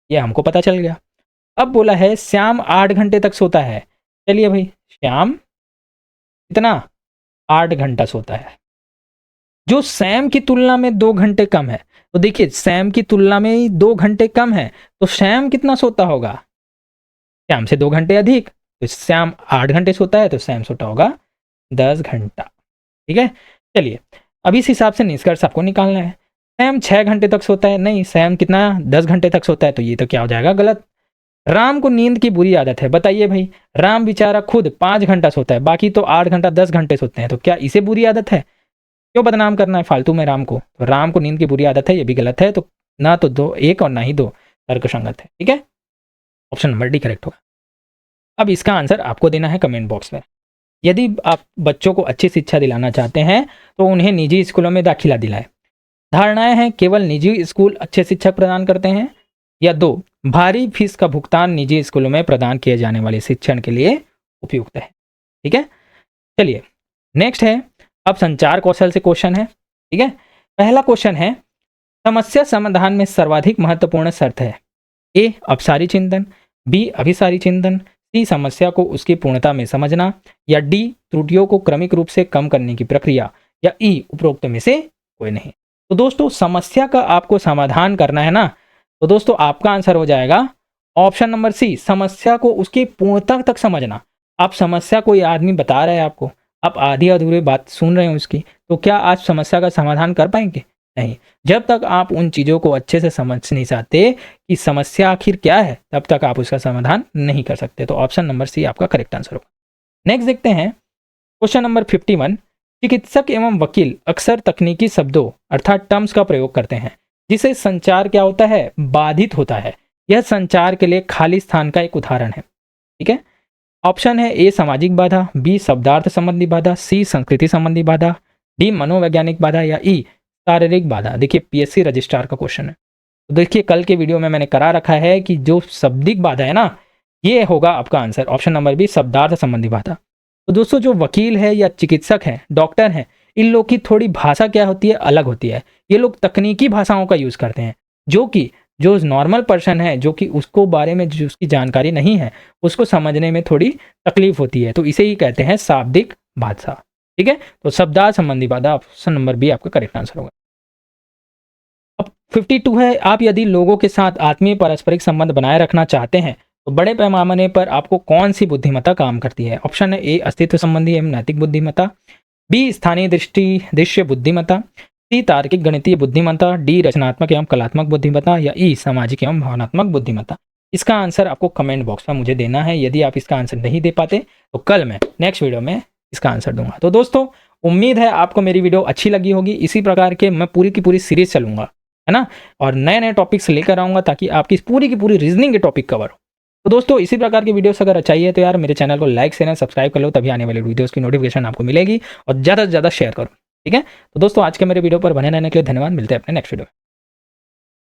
Speaker 1: ये हमको पता चल गया। अब बोला है श्याम 8 घंटे तक सोता है। चलिए भाई श्याम कितना? 8 घंटा सोता है, जो सैम की तुलना में 2 घंटे कम है। तो देखिए सैम की तुलना में 2 घंटे कम है, तो सैम कितना सोता होगा? श्याम से 2 घंटे अधिक, तो श्याम 8 घंटे सोता है, तो सैम सोता होगा 10 घंटा। ठीक है, चलिए अब इस हिसाब से निष्कर्ष आपको निकालना है। सैम 6 घंटे तक सोता है, नहीं सैम कितना? 10 घंटे तक सोता है, तो ये तो क्या हो जाएगा? गलत। राम को नींद की बुरी आदत है। बताइए भाई, राम बेचारा खुद 5 घंटा सोता है, बाकी तो 8 घंटा 10 घंटे सोते हैं, तो क्या इसे बुरी आदत है? क्यों बदनाम करना है फालतू में राम को? तो राम को नींद की बुरी आदत है, ये भी गलत है। तो ना तो दो एक और ना ही दो तर्क संगत है। ठीक है, ऑप्शन नंबर डी करेक्ट होगा। अब इसका आंसर आपको देना है कमेंट बॉक्स में। यदि आप बच्चों को अच्छी शिक्षा दिलाना चाहते हैं तो उन्हें निजी स्कूलों में दाखिला दिलाएं। धारणाएं हैं, केवल निजी स्कूल अच्छे शिक्षक प्रदान करते हैं, या 2, भारी फीस का भुगतान निजी स्कूलों में प्रदान किए जाने वाले शिक्षण के लिए उपयुक्त है। ठीक है, चलिए नेक्स्ट है। अब संचार कौशल से क्वेश्चन है। ठीक है, पहला क्वेश्चन है, समस्या समाधान में सर्वाधिक महत्वपूर्ण शर्त है। ए, अपसारी चिंतन, बी, अभिसारी चिंतन, सी, समस्या को उसकी पूर्णता में समझना, या डी, त्रुटियों को क्रमिक रूप से कम करने की प्रक्रिया, या ई, उपरोक्त में से कोई नहीं। तो दोस्तों समस्या का आपको समाधान करना है ना, तो दोस्तों आपका आंसर हो जाएगा ऑप्शन नंबर सी, समस्या को उसकी पूर्णता तक समझना। आप समस्या कोई आदमी बता रहा है आपको, आप आधी अधूरी बात सुन रहे हैं उसकी, तो क्या आप समस्या का समाधान कर पाएंगे? नहीं। जब तक आप उन चीज़ों को अच्छे से समझ नहीं चाहते कि समस्या आखिर क्या है, तब तक आप उसका समाधान नहीं कर सकते। तो ऑप्शन नंबर सी आपका करेक्ट आंसर होगा। नेक्स्ट देखते हैं क्वेश्चन नंबर 51। चिकित्सक एवं वकील अक्सर तकनीकी शब्दों अर्थात टर्म्स का प्रयोग करते हैं, जिसे संचार क्या होता है, बाधित होता है। यह संचार के लिए खाली स्थान का एक उदाहरण है। ठीक है, ऑप्शन है ए, सामाजिक बाधा, बी, शब्दार्थ संबंधी बाधा, सी, संस्कृति संबंधी बाधा, डी, मनोवैज्ञानिक बाधा, या ई, शारीरिक बाधा। देखिए पीएससी रजिस्ट्रार का क्वेश्चन है। तो देखिए कल के वीडियो में मैंने करा रखा है कि जो शाब्दिक बाधा है ना, ये होगा आपका आंसर, ऑप्शन नंबर बी, शब्दार्थ संबंधी बाधा। तो दोस्तों जो वकील है या चिकित्सक है, डॉक्टर हैं, इन लोग की थोड़ी भाषा क्या होती है, अलग होती है। ये लोग तकनीकी भाषाओं का यूज करते हैं, जो कि जो नॉर्मल पर्सन है, जो कि उसको बारे में जो उसकी जानकारी नहीं है, उसको समझने में थोड़ी तकलीफ होती है। तो इसे ही कहते हैं शाब्दिक भाषा। ठीक है, तो शब्दार्थ संबंधी बाधा ऑप्शन नंबर बी आपका करेक्ट आंसर होगा। अब 52 है, आप यदि लोगों के साथ आत्मीय पारस्परिक संबंध बनाए रखना चाहते हैं तो बड़े पैमाने पर आपको कौन सी बुद्धिमत्ता काम करती है? ऑप्शन है ए, अस्तित्व संबंधी एवं नैतिक बुद्धिमत्ता, बी, स्थानीय दृश्य बुद्धिमत्ता, सी, तार्किक गणितीय बुद्धिमत्ता, डी, रचनात्मक एवं कलात्मक बुद्धिमत्ता, या ई, सामाजिक एवं भावनात्मक बुद्धिमत्ता। इसका आंसर आपको कमेंट बॉक्स में मुझे देना है। यदि आप इसका आंसर नहीं दे पाते तो कल मैं नेक्स्ट वीडियो में इसका आंसर दूंगा। तो दोस्तों उम्मीद है आपको मेरी वीडियो अच्छी लगी होगी। इसी प्रकार के मैं पूरी की पूरी सीरीज चलूंगा, है ना, और नए नए टॉपिक्स लेकर आऊंगा ताकि आपकी पूरी की पूरी रीजनिंग के टॉपिक कवर हो। तो दोस्तों इसी प्रकार की वीडियोस अगर चाहिए तो यार मेरे चैनल को लाइक शेयर सब्सक्राइब कर लो, तभी आने वाली वीडियोस की नोटिफिकेशन आपको मिलेगी, और ज़्यादा से ज़्यादा शेयर करो। ठीक है, तो दोस्तों आज के मेरे वीडियो पर बने रहने के लिए धन्यवाद। मिलते हैं अपने नेक्स्ट वीडियो में।